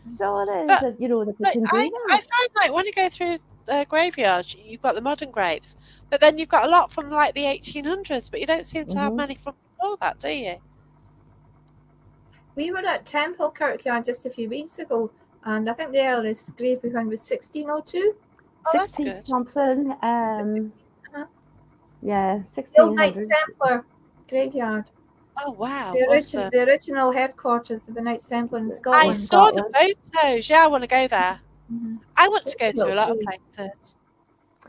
So it is that they can do that. I find like when you go through graveyards, you've got the modern graves, but then you've got a lot from like the 1800s, but you don't seem to have many from before that, do you? We were at Temple Kirkyard just a few weeks ago, and I think the earliest grave we found was 1602. Oh, that's 16 good. something. Uh-huh. Yeah, The old Knights 1600s. Templar graveyard. Oh, wow. Awesome. The original headquarters of the Knights Templar in I In Scotland. saw the Scotland. photos. Yeah, I want to go there. Mm-hmm. I want to It's go a to little a lot of place. places.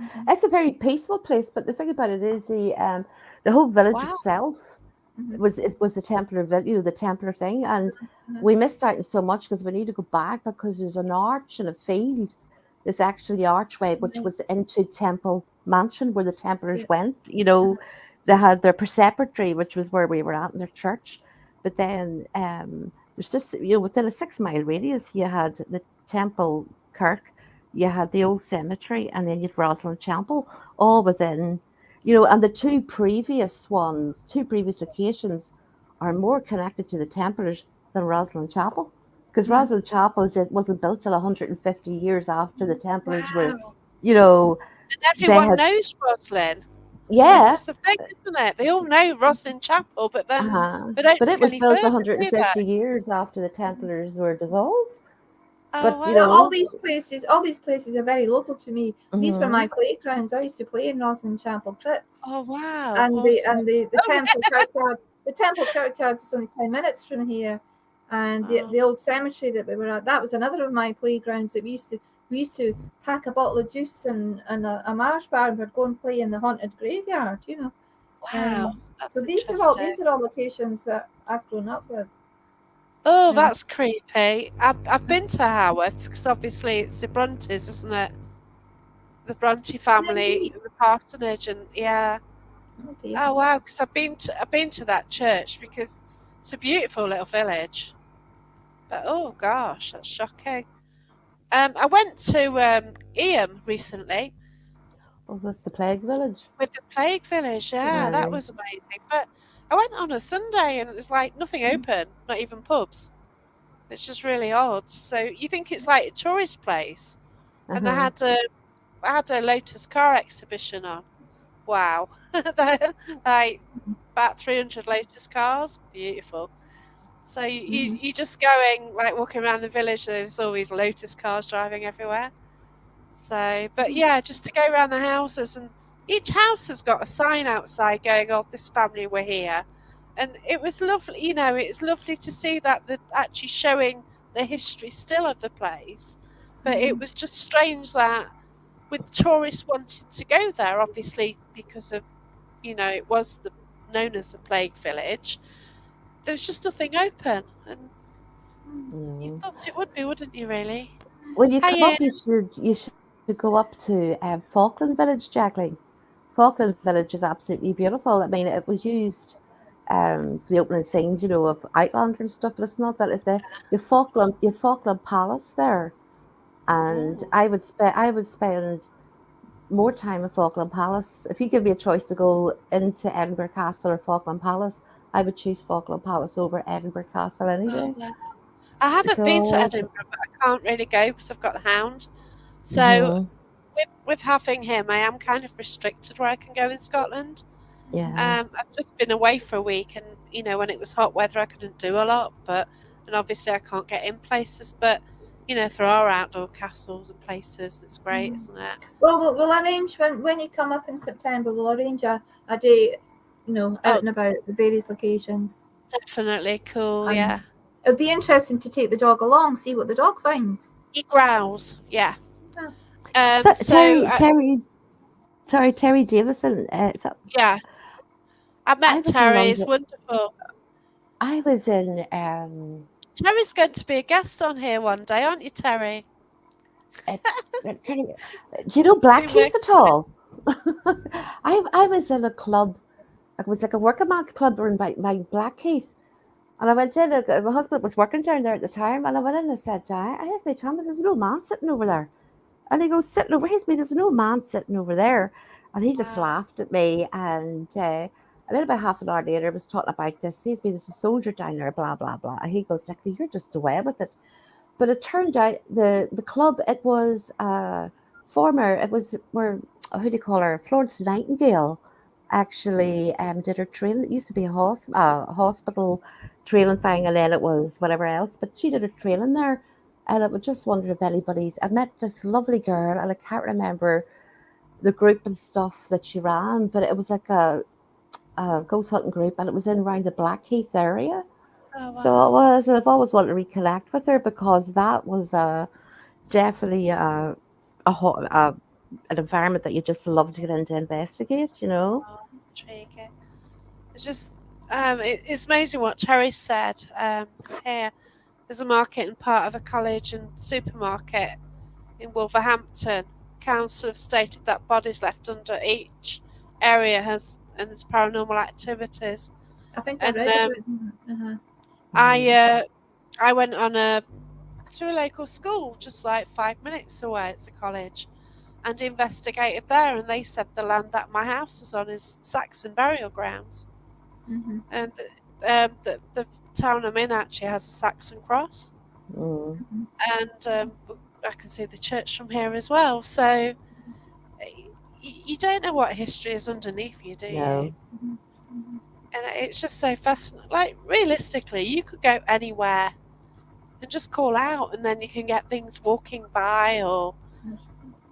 Mm-hmm. It's a very peaceful place, but the thing about it is the whole village Wow. itself Mm-hmm. was the Templar village, the Templar thing, and Mm-hmm. we missed out on so much because we need to go back because there's an arch in a field. There's actually the archway which Right. was into Temple Mansion where the Yeah. Templars went. They had their preceptory, which was where we were at in their church, but then there's just within a 6 mile radius you had the Temple Kirk, you had the old cemetery, and then you'd Rosalind Chapel, all within. And the two previous locations are more connected to the Templars than Rosalind Chapel, because Mm-hmm. Rosalind Chapel wasn't built till 150 years after the Templars were, Wow. you know, And they everyone had, knows Roslyn. This yeah, is the thing, isn't it? They all know Roslyn Chapel, but then they don't but it look was any built further, do 150 they? years after the Templars were dissolved. Oh, But, Yeah, wow. all these places are very local to me. These were my mhm, playgrounds. I used to play in Rosslyn Chapel Crypts, Oh, wow. and Awesome. the Oh, temple churchyard. The temple churchyard is only 10 minutes from here, and oh, the old cemetery that we were at, that was another of my playgrounds. That we used to pack a bottle of juice and a Mars bar and we'd go and play in the haunted graveyard. wow. So That's interesting. these are all locations that I've grown up with. Oh, Um, that's creepy. I've been to Haworth because obviously it's the Brontes, isn't it? The Bronte family, indeed. the parsonage, and yeah. Oh dear. Oh, wow. Because I've been to that church because it's a beautiful little village. But oh gosh, that's shocking. I went to Eyam recently oh, that's the Plague Village. with the Plague Village. Yeah, that Aye. was amazing. But I went on a Sunday and it was like nothing open, not even pubs. It's just really odd. So you think it's like a tourist place, and they Uh-huh. had a Lotus car exhibition on. Wow, like about 300 Lotus cars, beautiful. So Mhm. you just going like walking around the village. There's always Lotus cars driving everywhere. So, but yeah, just to go around the houses, and each house has got a sign outside going, "Oh, this family were here," and it was lovely. It's lovely to see that they're actually showing the history still of the place. But it was just strange that with tourists wanting to go there, obviously because of it was known as the Plague Village. There was just nothing open, and you Mm. thought it would be, wouldn't you? Really? When you come Hi, up, you should go up to Falkland Village, Jacqueline. Falkland Village is absolutely beautiful. I mean, it was used for the opening scenes, of Outlander and stuff, but it's not that. It's the Falkland Palace there, and Ian. I would spend more time in Falkland Palace. If you give me a choice to go into Edinburgh Castle or Falkland Palace, I would choose Falkland Palace over Edinburgh Castle any Oh, day. wow. I It's haven't been to all. Edinburgh, but I can't really go because I've got the hound. So Hmm. with having him, I am kind of restricted where I can go in Scotland. Yeah. I've just been away for a week, and when it was hot weather, I couldn't do a lot. And obviously, I can't get in places. But if there are outdoor castles and places, it's great, isn't it? Well, we'll arrange when you come up in September. We'll arrange a day, out Oh, and about at various locations, definitely cool. and Yeah, it'll be interesting to take the dog along, see what the dog finds. he growls. Yeah. Yeah. So So Terry Davison. yeah, I I met was in Terry. It's London. wonderful. I was in. Terry's going to be a guest on here one day, aren't you, Terry? Uh, Terry, do you know Been Blackheath working at all? I was in a club. It was like a working man's club run by Blackheath. And I went in, my husband was working down there at the time, and I went in and said, I asked my Thomas, there's no man sitting over there. And he goes, sitting over, here's me, there's no man sitting over there. And he just wow. laughed at me. And a little bit half an hour later, I was talking about this. Here's me, there's a soldier down there, blah, blah, blah. And he goes, Nicola, you're just away with it. But it turned out the club, it was it was where, who do you call her? Florence Nightingale actually did her training. It used to be a hospital training thing, and then it was whatever else. But she did her training there, And I would just wonder if anybody's. I met this lovely girl, and I can't remember the group and stuff that she ran, but it was like a ghost hunting group, and it was in around the Blackheath area. Oh So wow. it was, and I've always wanted to reconnect with her because that was definitely an environment that you just love to get into investigate. You know. Oh, intriguing. It's just it's amazing what Terry said. Here, there's a market and part of a college and supermarket in Wolverhampton. Council have stated that bodies left under each area has and there's paranormal activities. I think I And read about that. Uh-huh. I went on to a local school just like 5 minutes away. It's a college, and investigated there, and they said the land that my house is on is Saxon burial grounds, Mm-hmm. and the town I'm in actually has a Saxon cross, Mm, and I can see the church from here as well. So you don't know what history is underneath you, do you? no. Mm-hmm. And it's just so fascinating. Like realistically, you could go anywhere and just call out, and then you can get things walking by, or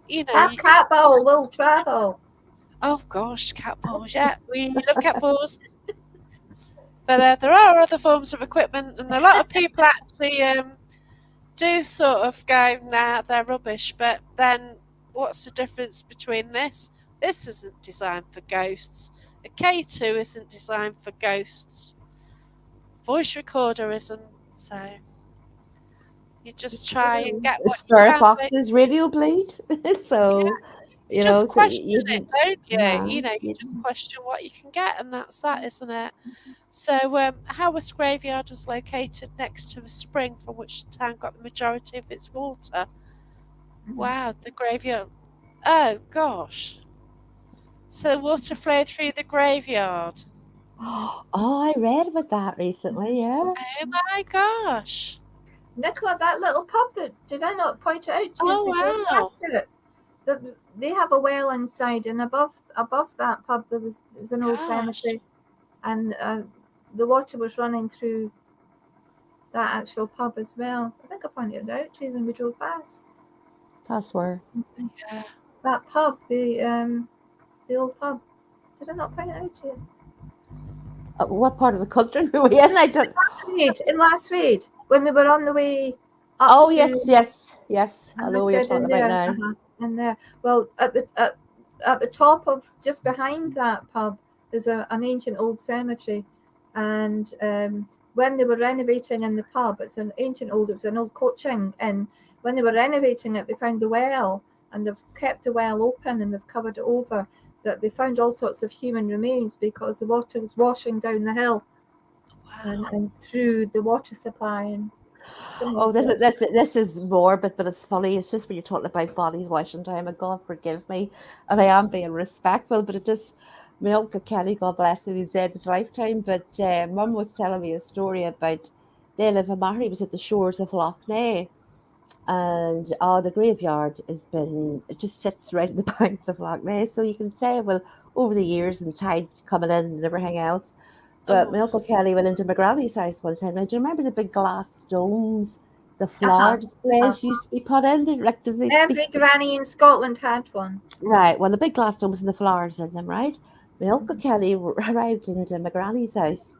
you know, That cat ball will travel. oh gosh, cat balls. Yeah, we love cat balls. But there are other forms of equipment, and a lot of people actually do sort of go, nah, they're rubbish. But then, what's the difference between this? This isn't designed for ghosts. A K2 isn't designed for ghosts. Voice recorder isn't. So you just try and get what you Spirit can. But boxes, radio blade. yeah, So you you know, just so question you it, can, don't you? yeah, You just question what you can get, and that's that, isn't it? So, Haworth Graveyard was located next to the spring from which the town got the majority of its water. Wow, the graveyard. Oh, gosh. So, the water flowed through the graveyard. Oh, I read about that recently. Yeah. Oh, my gosh. Nicola, that little pub, that did I not point it out to you as Oh, we drove wow. past it? That they have a well inside, and above that pub there's an old Gosh. cemetery, and the water was running through that actual pub as well. I think I pointed it out to you when we drove past Password. Yeah. that pub, the old pub. Did I not point it out to you? What part of the country were we in? I don't. In Last Reed, when we were on the way up Oh to, yes, yes, yes. I and I know what you're said talking in about there, now. in there. Well, at the top of, just behind that pub, there's an ancient old cemetery, and when they were renovating in the pub, it was an old coaching, and when they were renovating it, they found the well, and they've kept the well open and they've covered it over. That they found all sorts of human remains because the water was washing down the hill Wow. and through the water supply and similar Oh, stuff. this is morbid, but it's funny. It's just when you're talking about bodies washing down. And God forgive me, and I am being respectful, but it just. My uncle Kenny, God bless him, he's dead his lifetime. But Mum was telling me a story about they live in Mahony, was at the shores of Loch Ness, and the graveyard has been, it just sits right at the banks of Loch Ness, so you can say, well, over the years and tides coming in and everything else. But Oh, my uncle Kelly went into my granny's house one time. Now, do you remember the big glass domes the Uh-huh. flower displays used to be put in? Like Every granny in Scotland had one. right, well, the big glass domes and the flowers in them, right? My uncle Kelly arrived into my granny's house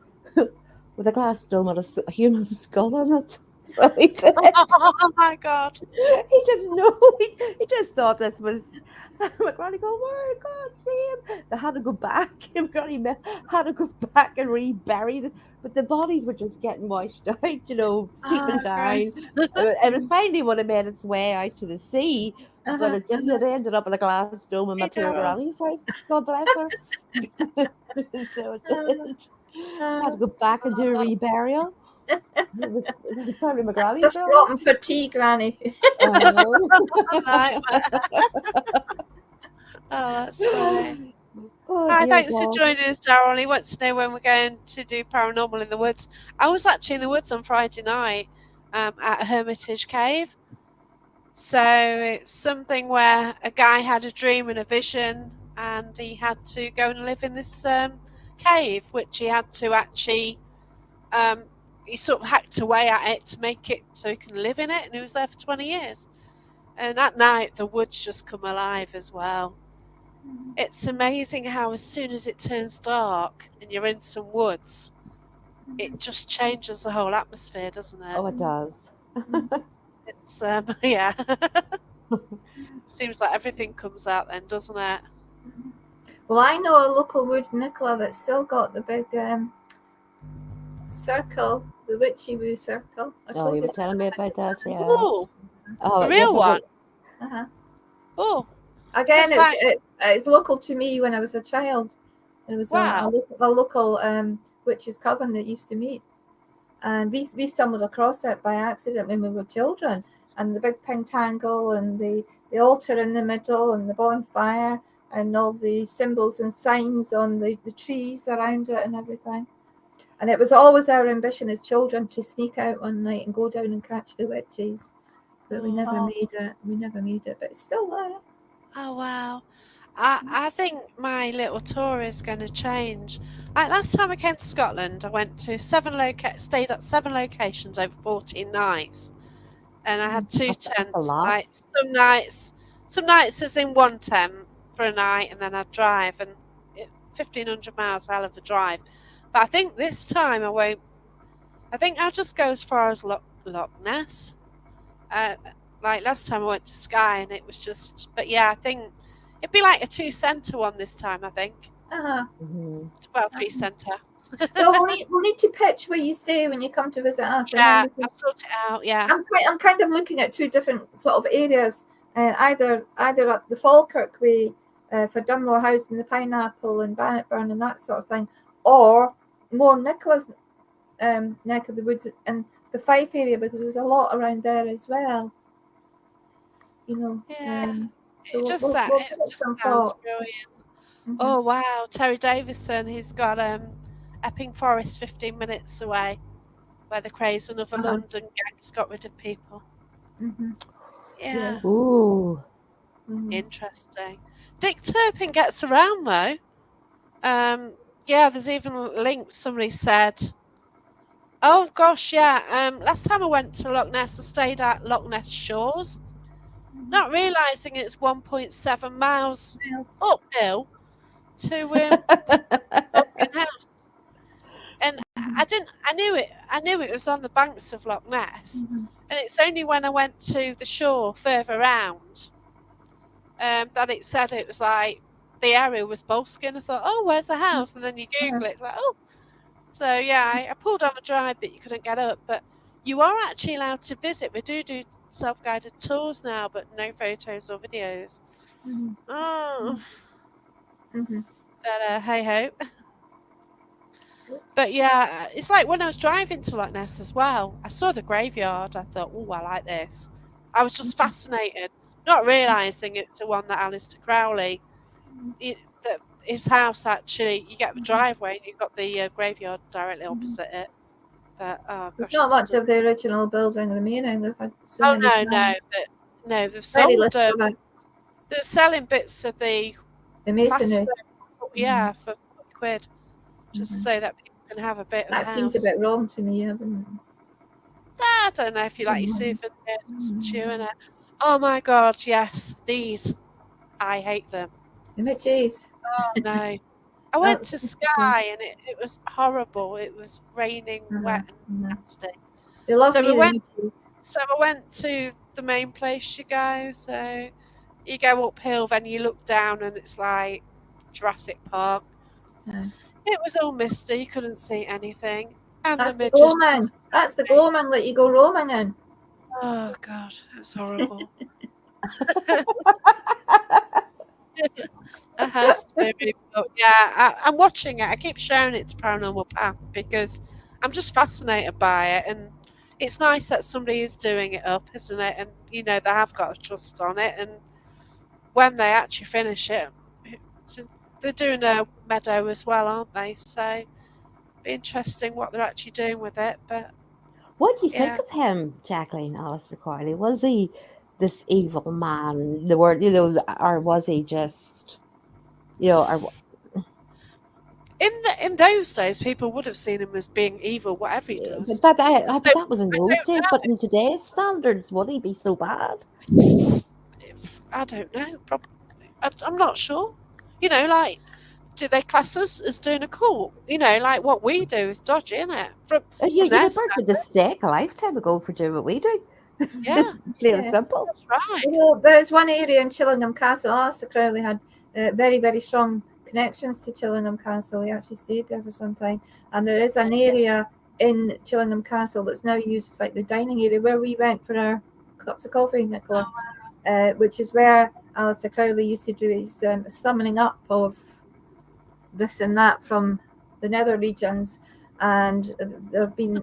with a glass dome and a human skull on it. So he did. oh my God. He didn't know. He just thought this was. My granny go, "Where God see him?" They had to go back. My granny had to go back and rebury them. But the bodies were just getting washed out, you know, seeping Oh, down. Christ. And it finally would have made its way out to the sea, but Uh-huh. it didn't. It ended up in a glass dome in my Hey, poor Daryl. granny's house. God bless her. So it did. Had to go back and do a reburial. It was probably my granny's Just wrong. brought them for tea, Granny. Nightmare. Oh, that's funny. Oh Hi, dear thanks for God. joining us, Daryl. He wants to know when we're going to do Paranormal in the Woods. I was actually in the woods on Friday night at Hermitage Cave. So it's something where a guy had a dream and a vision, and he had to go and live in this cave, which he had to actually um, he sort of hacked away at it to make it so he can live in it, and he was there for 20 years. And at night, the woods just come alive as well. It's amazing how, as soon as it turns dark and you're in some woods, it just changes the whole atmosphere, doesn't it? Oh, it does. It's, yeah. Seems like everything comes out then, doesn't it? Well, I know a local wood, Nicola, that's still got the big circle, the witchy woo circle. I Oh, told you you were telling me about that, yeah. Oh, Oh, a yeah, real but one. Uh-huh. Oh, Again, what's that? it's local to me when I was a child. There was Wow. a local witches' coven that used to meet. And we stumbled across it by accident when we were children. And the big pentangle and the altar in the middle and the bonfire and all the symbols and signs on the trees around it and everything. And it was always our ambition as children to sneak out one night and go down and catch the witches. But we never Oh, made it. We never made it. But it's still there. oh wow. I think my little tour is going to change. Like last time I came to Scotland, I went to stayed at 7 locations over 14 nights, and I had two that's a tents. lot. Like some nights is in one tent for a night, and then I'd drive, and 1,500 miles hell of a drive. But I think this time I won't. I think I'll just go as far as Loch Ness. Uh, like last time I went to Skye, and it was just. But yeah, I think it'd be like a 2 centre one this time. I think. Uh-huh. Mm-hmm. Well, 3 centre. Well, we'll need to pitch where you stay when you come to visit us, and then Yeah, we can. I'll sort it out. Yeah. I'm kind of looking at two different sort of areas, either up the Falkirk way for Dunmore House and the Pineapple and Bannockburn and that sort of thing, or more Nicola's neck of the woods and the Fife area, because there's a lot around there as well. You know, Yeah. so It just we'll it give it just some sounds thought. brilliant. Mm-hmm. Oh wow, Terry Davison. He's got Epping Forest 15 minutes away, where the craze another Uh-huh. London gangs got rid of people. Mm-hmm. Yeah, Yes. Ooh. Mm-hmm. interesting. Dick Turpin gets around though. Yeah, there's even links. Somebody said, "Oh gosh, yeah." Last time I went to Loch Ness, I stayed at Loch Ness Shores, not realizing it's 1.7 miles uphill to Tolkien House, and I knew it. I knew it was on the banks of Loch Ness, Mm-hmm. and it's only when I went to the shore further round that it said it was like the area was Boleskine. I thought, oh, where's the house? And then you Google it, it's like, oh. So yeah, I pulled on the drive, but you couldn't get up. But you are actually allowed to visit. We do self-guided tours now, but no photos or videos. Mm-hmm. Oh, Mm-hmm. but hey ho. But yeah, it's like when I was driving to Loch Ness as well. I saw the graveyard. I thought, oh, I like this. I was just fascinated, not realizing it's the one that Alistair Crowley. That his house actually, you get the driveway and you've got the graveyard directly opposite it. But oh There's gosh, not it's much of the original building remaining. They've had so oh many times. no, they've Very sold. little of it. They're selling bits of the The plaster, masonry. yeah, for £40, just Mm-hmm. so that people can have a bit of the That seems a house. bit wrong to me. I wouldn't. I don't know if you like your souvenirs and some chewing it. Oh my god, yes, these. I hate them. The Mitchies. Oh no. I went That's to Skye and it was horrible. It was raining, wet and nasty. They love So me, we the went Mitchies. I went to the main place you go. So you go uphill, then you look down and it's like Jurassic Park. Yeah. It was all misty, you couldn't see anything. And the That's the midges Glowman. just That's the attacked me. Glowman that you go roaming in. Oh god, it was horrible. It has to be. But yeah, I'm watching it. I keep showing it to Paranormal Path because I'm just fascinated by it, and it's nice that somebody is doing it up, isn't it? And you know they have got a trust on it, and when they actually finish it, so they're doing a meadow as well, aren't they? So be interesting what they're actually doing with it. But What do you think yeah, of him, Jacqueline Alistair Crowley? Was he this evil man? The word, or was he just, or in those days, people would have seen him as being evil, whatever he Yeah, does. but So that was in I those don't days. But in today's standards, would he be so bad? know. I don't know. I'm not sure. Like, do they class us as doing a cult? Like what we do is dodgy, isn't it? From You'd their be burnt at the standards. stake a lifetime ago for doing what we do. Yeah, Plain and Yeah. simple. that's right. Well, there's one area in Chillingham Castle. Alistair Crowley had very, very strong connections to Chillingham Castle. He actually stayed there for some time. And there is an area in Chillingham Castle that's now used as like the dining area where we went for our cups of coffee, Nicola, which is where Alistair Crowley used to do his summoning up of this and that from the nether regions. And there have been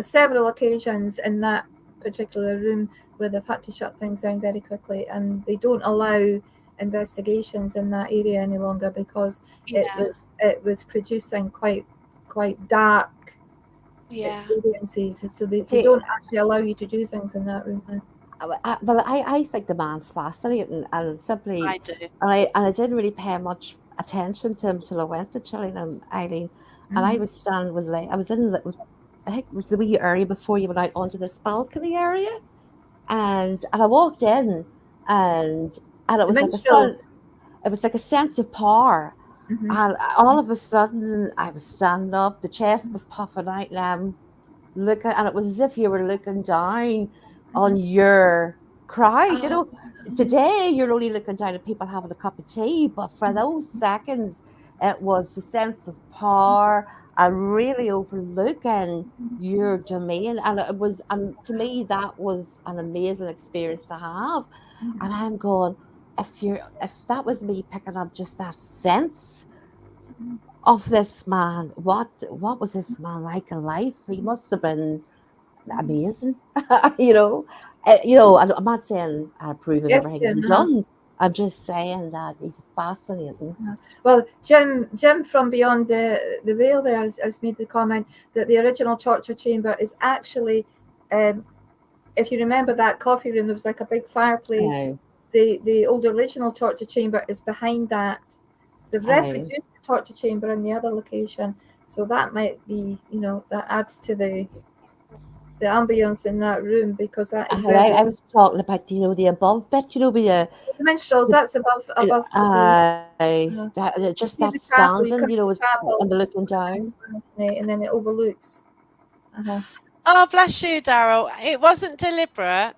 several occasions in that particular room where they've had to shut things down very quickly, and they don't allow investigations in that area any longer because Yeah, it was producing quite dark yeah, experiences. So they See, don't actually allow you to do things in that room now. I think the man's fascinating, and simply, I do. and I didn't really pay much attention to him till I went to Chillingham, Eileen, and I Mm-hmm. was standing with like I was in I think it was the wee area before you went out onto this balcony area, and I walked in, and and it The was like a sun, minstrels. it was like a sense of power, Mm-hmm. and all of a sudden I was standing up, the chest was puffing out, and I'm looking, and it was as if you were looking down on your crowd. Oh, Today you're only looking down at people having a cup of tea, but for those seconds, it was the sense of power and really overlooking your domain. And it was, to me, that was an amazing experience to have. And I'm going, if that was me picking up just that sense of this man, what was this man like in life? He must have been amazing, you know. I'm not saying I approve of Yes, everything Jim. he's done. I'm just saying that he's fascinating. Well, Jim from Beyond the Veil there has made the comment that the original torture chamber is actually, if you remember that coffee room, there was like a big fireplace. Aye, The old original torture chamber is behind that. They've aye. reproduced the torture chamber in the other location, so that might be, that adds to the ambience in that room because that is where I was talking about, the above bit, the minstrels. the That's above the. just that See the chapel. standing, You come to the was and chapel, the looking down. and then it overlooks. Uh-huh. oh, bless you, Daryl. It wasn't deliberate.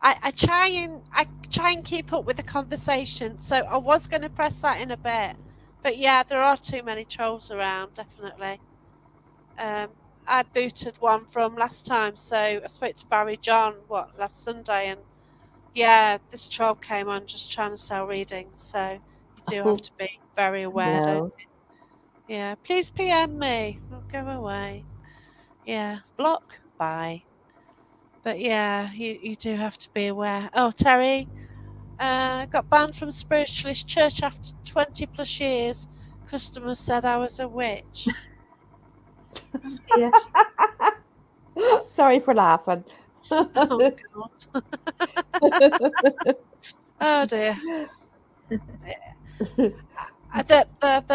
I try and keep up with the conversation, so I was going to press that in a bit, but yeah, there are too many trolls around, definitely. Um, I booted one from last time, so I spoke to Barry John last Sunday, and yeah, this troll came on just trying to sell readings, so you do have Oh, to be very aware, don't no. you? Yeah, please PM me. I'll go away. Yeah, block. Bye. But yeah, you do have to be aware. Oh, Terry, got banned from Spiritualist Church after 20 plus years. Customers said I was a witch. Oh dear. Sorry for laughing. Oh, God. Oh, dear. There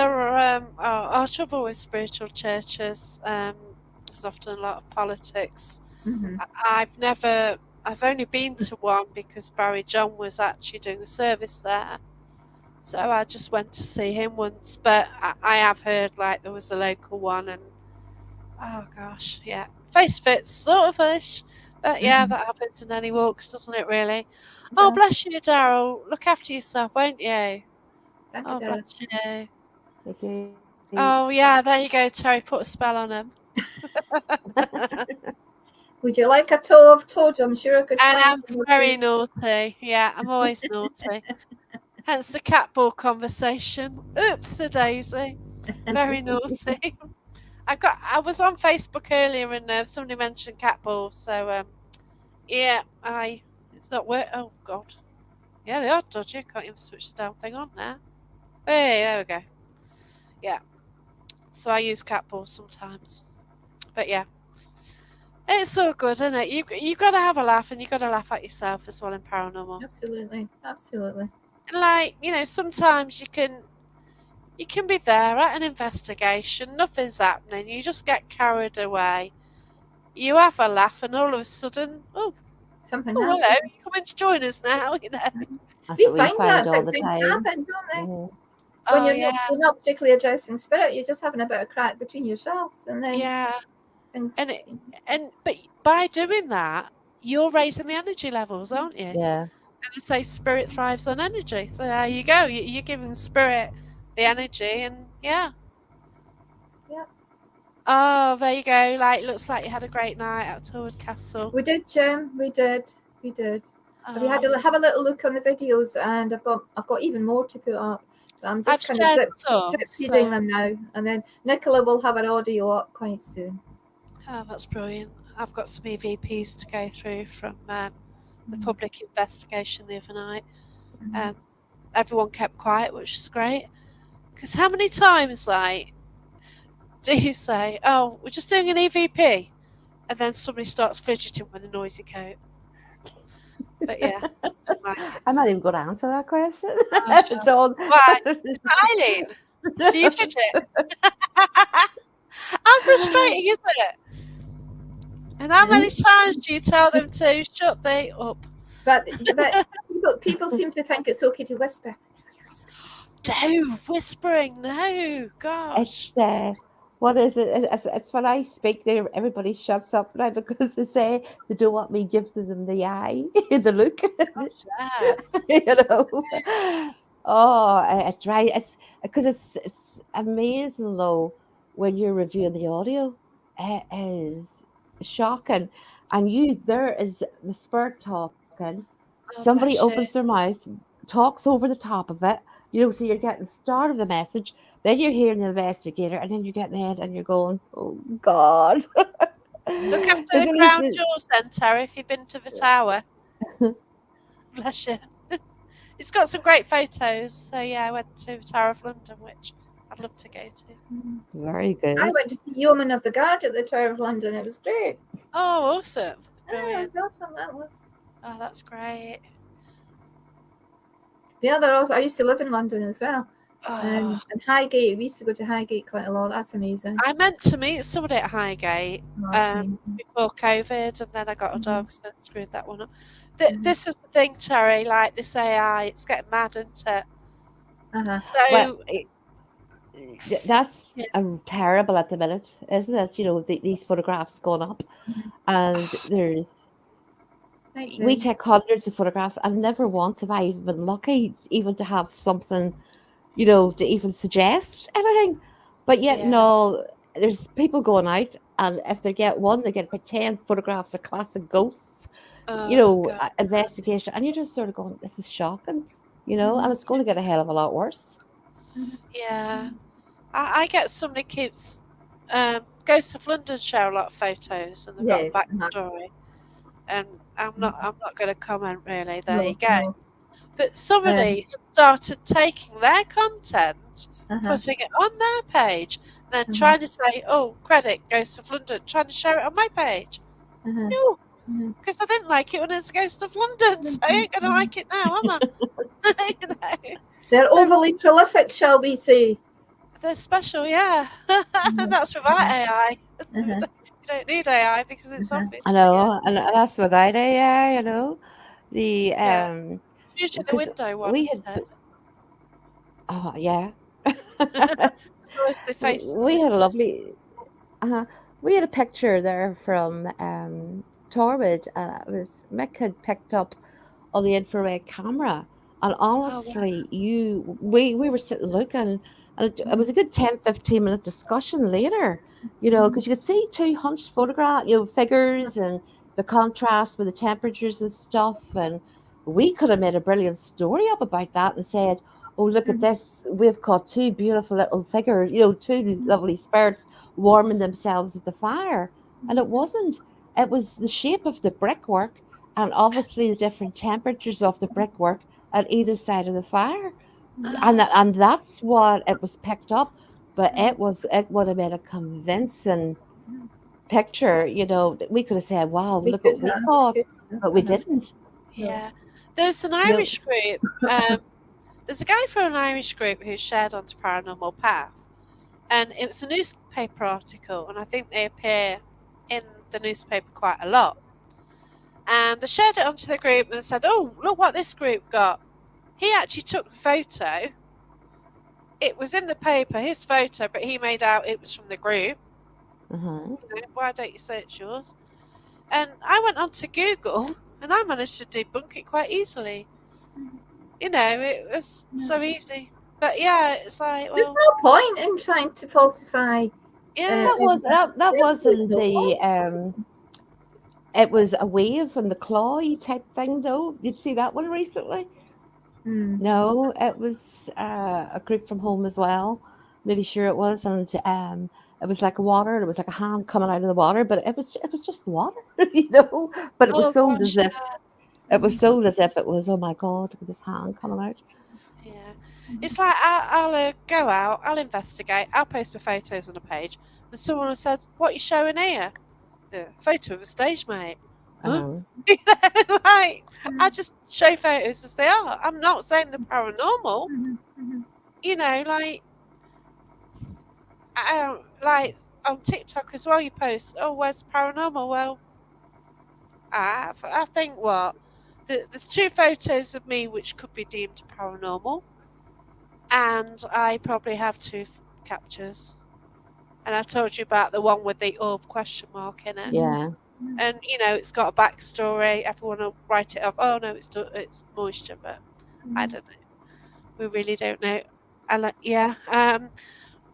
are our trouble with spiritual churches. There's often a lot of politics. Mm-hmm. I've only been to one because Barry John was actually doing a service there. So I just went to see him once, but I have heard like there was a local one, and oh gosh, yeah, face fits sort of ish. But yeah, Mm-hmm. that happens in any walks, doesn't it? Really. It Oh, does. bless you, Daryl. Look after yourself, won't you? Thank you, Oh, bless Dad. you. Okay. Oh yeah, there you go, Terry. Put a spell on him. Would you like a toe of toad? I'm sure I could And find I'm one or very two. naughty. Yeah, I'm always naughty. Hence the cat ball conversation. Oops, a daisy. Very naughty. I was on Facebook earlier and somebody mentioned cat balls. So yeah, it's not work. Oh God, yeah, they are dodgy. I can't even switch the damn thing on now. Hey, there we go. Yeah, so I use cat balls sometimes. But yeah, it's all good, isn't it? You got to have a laugh, and you got to laugh at yourself as well in paranormal. Absolutely, absolutely. And like sometimes You can be there at an investigation, nothing's happening, you just get carried away. You have a laugh, and all of a sudden, oh, Something oh, hello, happened. you coming to join us now, you know. That's We what we find find that all the things time. happen, don't they? Mhm. When Oh, yeah, you're not particularly addressing spirit, you're just having a bit of crack between yourselves, and then yeah. And things. it, but by doing that, you're raising the energy levels, aren't you? Yeah. And they say spirit thrives on energy. So there you go. You're giving spirit the energy, and yeah. Yeah, Oh, there you go. Like, looks like you had a great night at Torwood Castle. we did, Jim. We did. We did. Have you had Oh, to have a little look on the videos? And I've got even more to put up. But I'm I've just kind of shared some. drip feeding So, them now, and then Nicola will have an audio up quite soon. oh, that's brilliant. I've got some EVPs to go through from the public investigation the other night. Um, everyone kept quiet, which is great. Because how many times, like, do you say, "Oh, we're just doing an EVP," and then somebody starts fidgeting with a noisy coat? But yeah, something like it. I'm So. not even going to answer that question. Oh, It's all. why? Eileen, do you fidget? How frustrating, isn't it? And how many times do you tell them to shut they up? But people seem to think it's okay to whisper. No, whispering, no, gosh. It's what is it? It's when I speak there, everybody shuts up now because they say they don't want me giving them the eye, the look. Gosh, yeah. You know. Oh, it's right. It's because it's amazing though when you're reviewing the audio. It is shocking, and there is the spirit talking. Oh, Somebody bless opens you. their mouth, talks over the top of it. You know, so you're getting the start of the message, then you're hearing the investigator, and then you're getting the end, and you're going, "Oh God!" Look after There's the only crown jewels then, Terry, if you've been to the tower. Bless you. It's got some great photos. So yeah, I went to the Tower of London, which I'd love to go to. very I good. went to see Yeoman of the Guard at the Tower of London. It was great. Oh, awesome. Yeah, it Brilliant. was awesome. That was. Oh, that's great. The other, I used to live in London as well. Oh, And Highgate, we used to go to Highgate quite a lot. That's amazing. I meant to meet somebody at Highgate Oh, that's amazing. before COVID, and then I got a Mhm. dog, so I screwed that one up. Mhm. This is the thing, Terry. Like this AI, it's getting mad, isn't it? Uh-huh. Well, So that's yeah, terrible at the minute, isn't it? You know, these photographs going up, and Thank we you. take hundreds of photographs, and never once have I been lucky even to have something, you know, to even suggest anything. But yet, yeah. no, there's people going out, and if they get one, they get about 10 photographs of classic ghosts, you Oh know, god, investigation, and you're just sort of going, this is shocking, you know, and Mhm. it's going to get a hell of a lot worse. yeah. I get somebody keeps Ghosts of London share a lot of photos, and they've got a Yes. Uh-huh. backstory. And I'm not going to comment really. There you No, go. no. But Um, somebody had started taking their content, uh-huh. putting it on their page, and then Uh-huh. trying to say, "Oh, credit Ghosts of London," trying to share it on my page. Uh-huh. No, Uh-huh. because I didn't like it when it's a Ghost of London, so I ain't gonna like it now, am I? you know. They're So overly prolific, shall we say. they're special, yeah. And Uh-huh. that's without AI. Uh-huh. You don't need AI because it's Uh-huh. obvious. I But yeah, know, and that's without AI, you know, the yeah. Usually the because window one, we isn't had, it? oh yeah, It's always the face in the we had a window. lovely, we had a picture there from Torwood, and it was Mick had picked up on the infrared camera, and Oh wow. honestly, we were sitting looking, and it was a good 10-15 minute discussion later, you know, because you could see two hunched photograph, you know, figures and the contrast with the temperatures and stuff, and we could have made a brilliant story up about that and said, oh, look at this, we've got two beautiful little figures, you know, two lovely spirits warming themselves at the fire, and it wasn't, it was the shape of the brickwork and obviously the different temperatures of the brickwork at either side of the fire, Ah, and that's what it was picked up, but it would have made a convincing picture, you know, we could have said, wow, We look could what we have. We caught, could have. but we Uh-huh. didn't. No. yeah. There's an No. Irish group. Um, there's a guy from an Irish group who shared onto Paranormal Path, and it was a newspaper article, and I think they appear in the newspaper quite a lot. And they shared it onto the group and said, "Oh, look what this group got." He actually took the photo. It was in the paper, his photo, but he made out it was from the group. Uh-huh. Why don't you say it's yours? And I went onto Google and I managed to debunk it quite easily. It was so easy. But yeah, it's like, There's well, no point in trying to falsify. yeah, That There's wasn't no the point. it was a wave and the claw type thing though. Did you see that one recently? Mm. No, it was a group from home as well. Really sure it was, and it was like water. It was like a hand coming out of the water, but it was just the water, But it was oh sold as gosh, if it was. Oh my god, look at this hand coming out. yeah. It's like I'll go out, I'll investigate, I'll post my photos on a page, and someone has said, "What are you showing here?" Photo of a stage mate. Huh? Um, Like I just show photos as they are. I'm not saying they're paranormal. Like like on TikTok as well. You post, "Oh, where's paranormal?" Well, I think there's two photos of me which could be deemed paranormal, and I probably have two captures. And I've told you about the one with the orb question mark in it. yeah, And it's got a backstory. Everyone will write it off. Oh no, it's moisture, but I don't know. We really don't know. And yeah,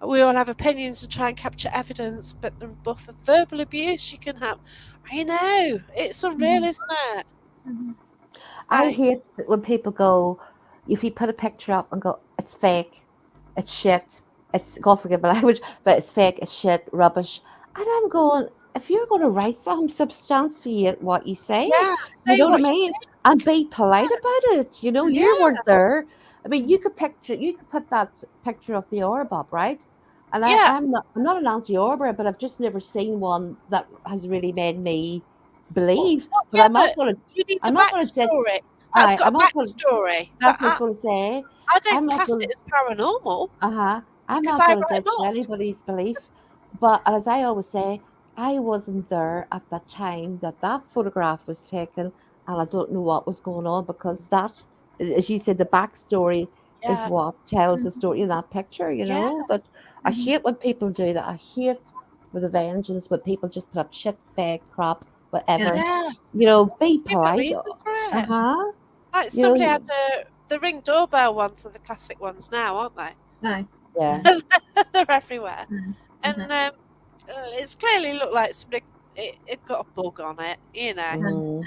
we all have opinions and try and capture evidence, but the rebuff of verbal abuse you can have. I know it's unreal, isn't it? I Like, hate when people go, if you put a picture up and go, it's fake, it's shit, it's, God forgive my language, but it's fake, it's shit, rubbish. And I'm going, if you're going to write something, substantiate what you say. yeah, You say know what I what you mean? And be polite about it. think. You weren't there. I mean, you could put that picture of the orb up, right? And Yeah, I'm not an anti-orber, but I've just never seen one that has really made me well, believe. But yeah, but you need a I'm not going to dig. backstory. That's got I'm a not going. backstory, but That's what I was going to say. I I'm don't not class going. it as paranormal Uh-huh. I'm because not I going to write them judge off. anybody's belief. But as I always say, I wasn't there at the time that that photograph was taken, and I don't know what was going on because that, as you said, the backstory is Yeah, what tells the story in that picture. yeah, But I hate when people do that. I hate with a vengeance when people just put up shit, fake, crap, whatever. yeah. Be Just give a polite. reason for it. Uh-huh. Like You somebody had know, the Ring doorbell ones are the classic ones now, aren't they? Aye. yeah. They're everywhere, and Uh-huh. it's clearly looked like somebody it got a bug on it, Mhm.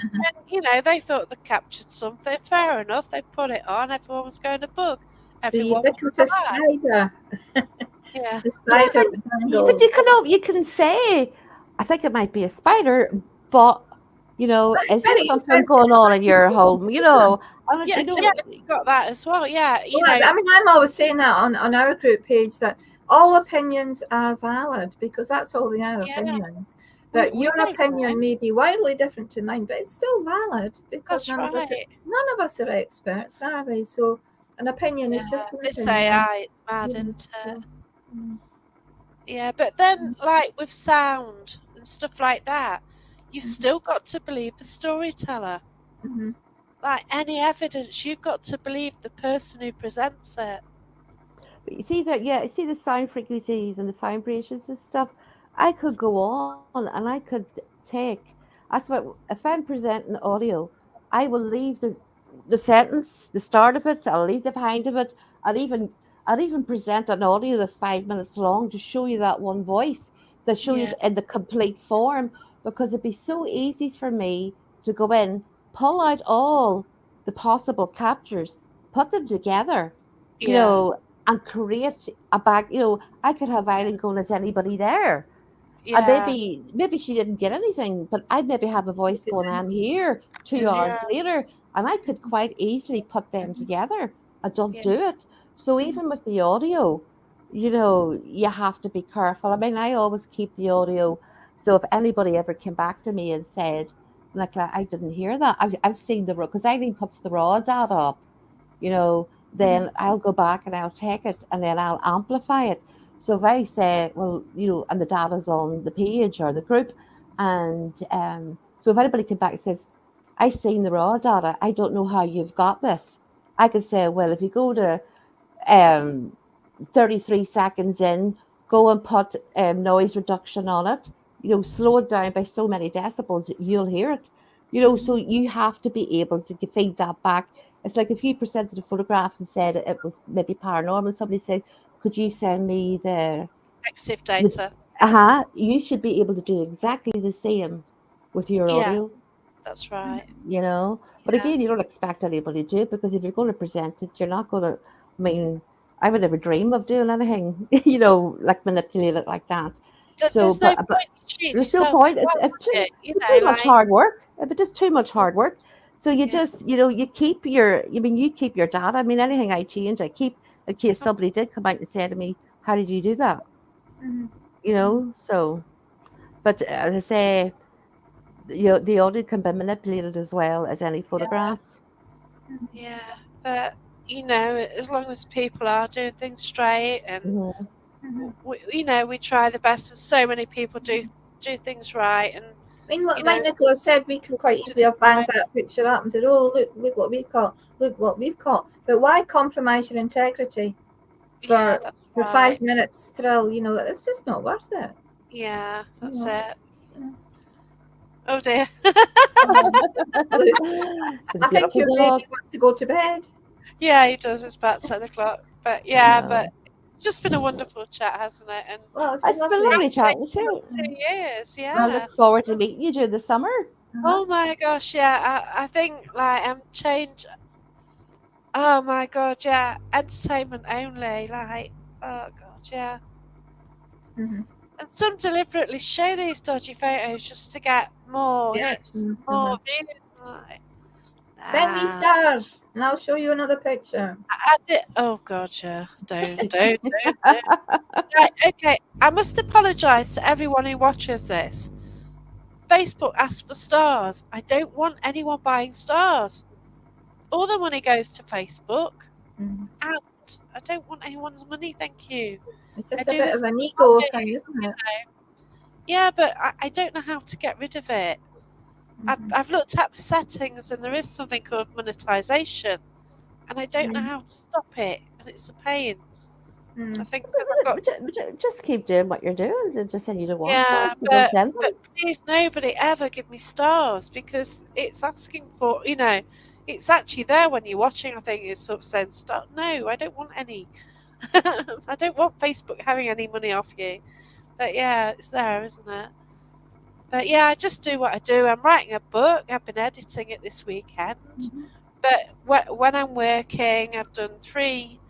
And they thought they captured something. Fair enough, they put it on. Everyone was going to bug. The Everyone was ubiquitous alive. spider. Yeah, The Yeah, spider with but dangles. you can say, I think it might be a spider, but That's is there very something interesting. going on in your home? And yeah, yeah. You got that as well. Yeah, Well, I mean, I'm always saying that on our group page that all opinions are valid because that's all they are, yeah. opinions. We But we your don't know. opinion may be wildly different to mine, but it's still valid because That's right. none of us are experts, are we? So an opinion Yeah, is just an this opinion. AI, it's mad, You know, isn't it? so, mm, Yeah, but then like with sound and stuff like that, you've still got to believe the storyteller. mhm, Like any evidence, you've got to believe the person who presents it. But you see the sound frequencies and the vibrations and stuff. I could go on and I could take. That's what if I'm presenting audio, I will leave the sentence, the start of it. I'll leave the behind of it. I'd even I'd even present an audio that's 5 minutes long to show you that one voice, to show you Yeah, in the complete form, because it'd be so easy for me to go in, pull out all the possible captures, put them together, you yeah, know, and create a back. I could have Eileen going, "Is anybody there?" And yeah, maybe she didn't get anything, but I'd maybe have a voice going, "I'm here," two yeah, yeah, hours later, and I could quite easily put them together. I don't yeah, do it. So even with the audio, you have to be careful. I mean, I always keep the audio. So if anybody ever came back to me and said, like, I didn't hear that, I've seen the raw, because Eileen puts the raw data up, you know, then I'll go back and I'll take it and then I'll amplify it. So if I say, well, and the data's on the page or the group, and so if anybody comes back and says, I seen the raw data, I don't know how you've got this, I could say, well, if you go to 33 seconds in, go and put noise reduction on it, slow it down by so many decibels, you'll hear it. So you have to be able to feed that back. It's like if you presented a photograph and said it was maybe paranormal, somebody said, could you send me Exif the data. you should be able to do exactly the same with your Yeah, audio, that's right. but Yeah. again, you don't expect anybody to do it, because if you're going to present it, you're not going to, I mean, I would never dream of doing anything, like manipulate it like that. So, There's no but point in cheating there's no yourself as point. It's well, if would too, it? You if too know, much like, hard work. If it is too much hard work, so you yeah. just, you keep you keep your data. I mean, anything I change, I keep, in case somebody did come out and say to me, "How did you do that?" So, but as I say, the audio can be manipulated as well as any Yeah, photograph. yeah. But, as long as people are doing things straight and, Mhm. we try the best, and so many people do things right, and, I mean, you like know, Nicola said, we can quite to easily have banged decide. that picture up and said, "Oh, look what we've got! Look what we've got!" But why compromise your integrity Yeah, for that's for right. 5 minutes thrill? It's just not worth it. Yeah, You that's know. it. Yeah. Oh dear. Look, It's a I think beautiful your baby dog. wants to go to bed. Yeah, he does. It's about 10 o'clock. But I yeah, but know. it's just been a wonderful chat, hasn't it? And Well, it's been It's been lovely. lovely chatting to congratulations on you. 2 years. I Yeah. look forward to meeting you during the summer. Uh-huh. Oh my gosh, yeah. I think like I'm change. Oh my god, yeah. Entertainment only. Like, oh god, yeah. Mm-hmm. And some deliberately show these dodgy photos just to get more hits, Reaction. more Uh-huh. views. Like, Send me nah. stars, and I'll show you another picture. I did. Oh god, yeah. Don't. Right, okay, I must apologise to everyone who watches this. Facebook asks for stars. I don't want anyone buying stars. All the money goes to Facebook, Mm-hmm. and I don't want anyone's money, thank you. It's I just a do bit this of an as a ego hobby, thing, isn't it? Yeah, but I don't know how to get rid of it. Mm-hmm. I've looked at the settings, and there is something called monetization, and I don't know Mm-hmm. how to stop it, and it's a pain. I Mm-hmm. think because I've got Just keep doing what you're doing. Just saying you don't want Yeah, stars, so don't send them. but please nobody ever give me stars, because it's asking for, it's actually there when you're watching. I think it's sort of saying star. No, I don't want any. I don't want Facebook having any money off you. But yeah, it's there, isn't it? But yeah, I just do what I do. I'm writing a book. I've been editing it this weekend. Mm-hmm. But when I'm working, I've done 3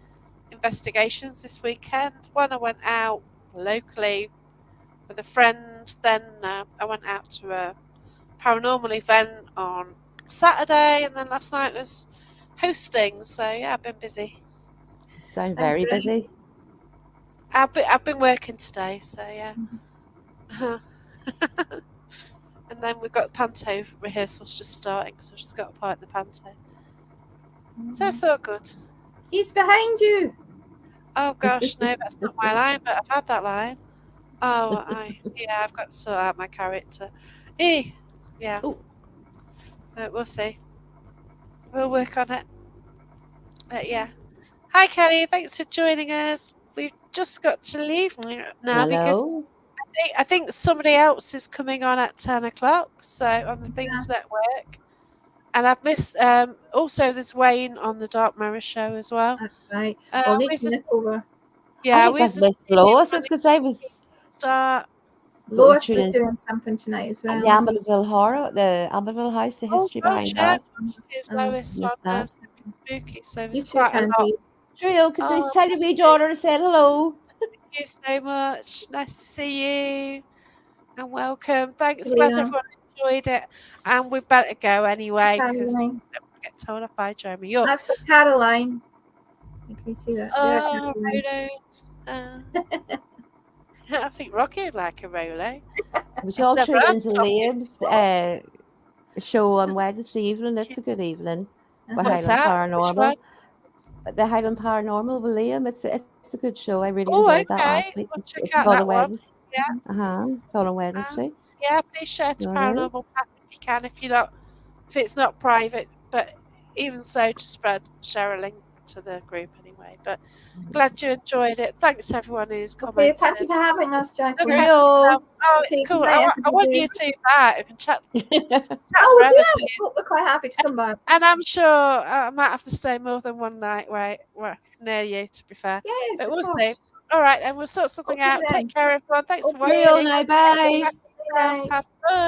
investigations this weekend. One I went out locally with a friend. Then I went out to a paranormal event on Saturday, and then last night was hosting. So yeah, I've been busy. Sound Thank very you. busy. I've been working today, so yeah. Mm-hmm. And then we've got panto rehearsals just starting, so I've just got to part in the panto. So good. He's behind you. Oh gosh, no, that's not my line, but I've had that line. Oh, I've got to sort out my character. Yeah, Oh, but we'll see. We'll work on it. But yeah. Hi, Kelly. Thanks for joining us. We've just got to leave now because hello. I think somebody else is coming on at 10 o'clock. So on the Yeah, Things Network. And I've missed. Also, there's Wayne on the Dark Mirror show as well. that's right. We'll need Where's to the, nip over. I yeah, think where's I've the missed Lois. It's because I was start? going Lois through was doing something tonight as the well. Amityville Horror, the Amityville House, the Oh history gosh, behind yeah. that. Here's Uh, Lois Missed on that. Spooky. So you there's too, quite a lot. Candice. Trio, can you Oh, tell your wee daughter to say hello? thank you so much. Nice to see you. And welcome. Thanks. Glad Leah, everyone enjoyed it. And we better go anyway because Caroline. I don't get told off by Jeremy. You're That's for Caroline. You can see that. There, oh Caroline. Rolos. I think Rocky would like a Rolo. We should all Never tune had into Rocky Liam's before. show on Wednesday evening. It's a good evening with What's Highland that? Which one? Paranormal. the Highland Paranormal with Liam. It's a good show. I really Oh, enjoyed that last okay. week. We'll check It's out on a that one. Wednesday. Yeah. It's on a Um, Wednesday. yeah, please share to Right. Paranormal Path if you can. If it's not private, but even so, just share a link to the group anyway. But glad you enjoyed it. Thanks everyone who's Okay, thank commented. you for having us, Look Jackie. after yourself. Cheerio. Oh, it's Okay, good cool. night, I want everybody. you two back. We can chat Oh, well, forever. yeah, we're quite happy to come back. And I'm sure I might have to stay more than one night where near you, to be fair. Yes, But of we'll see. course. All right, then we'll sort something Okay out. Take then. care, everyone. Thanks for Okay. Cheerio watching. now. Look Bye. after Good yourselves. night. Have fun.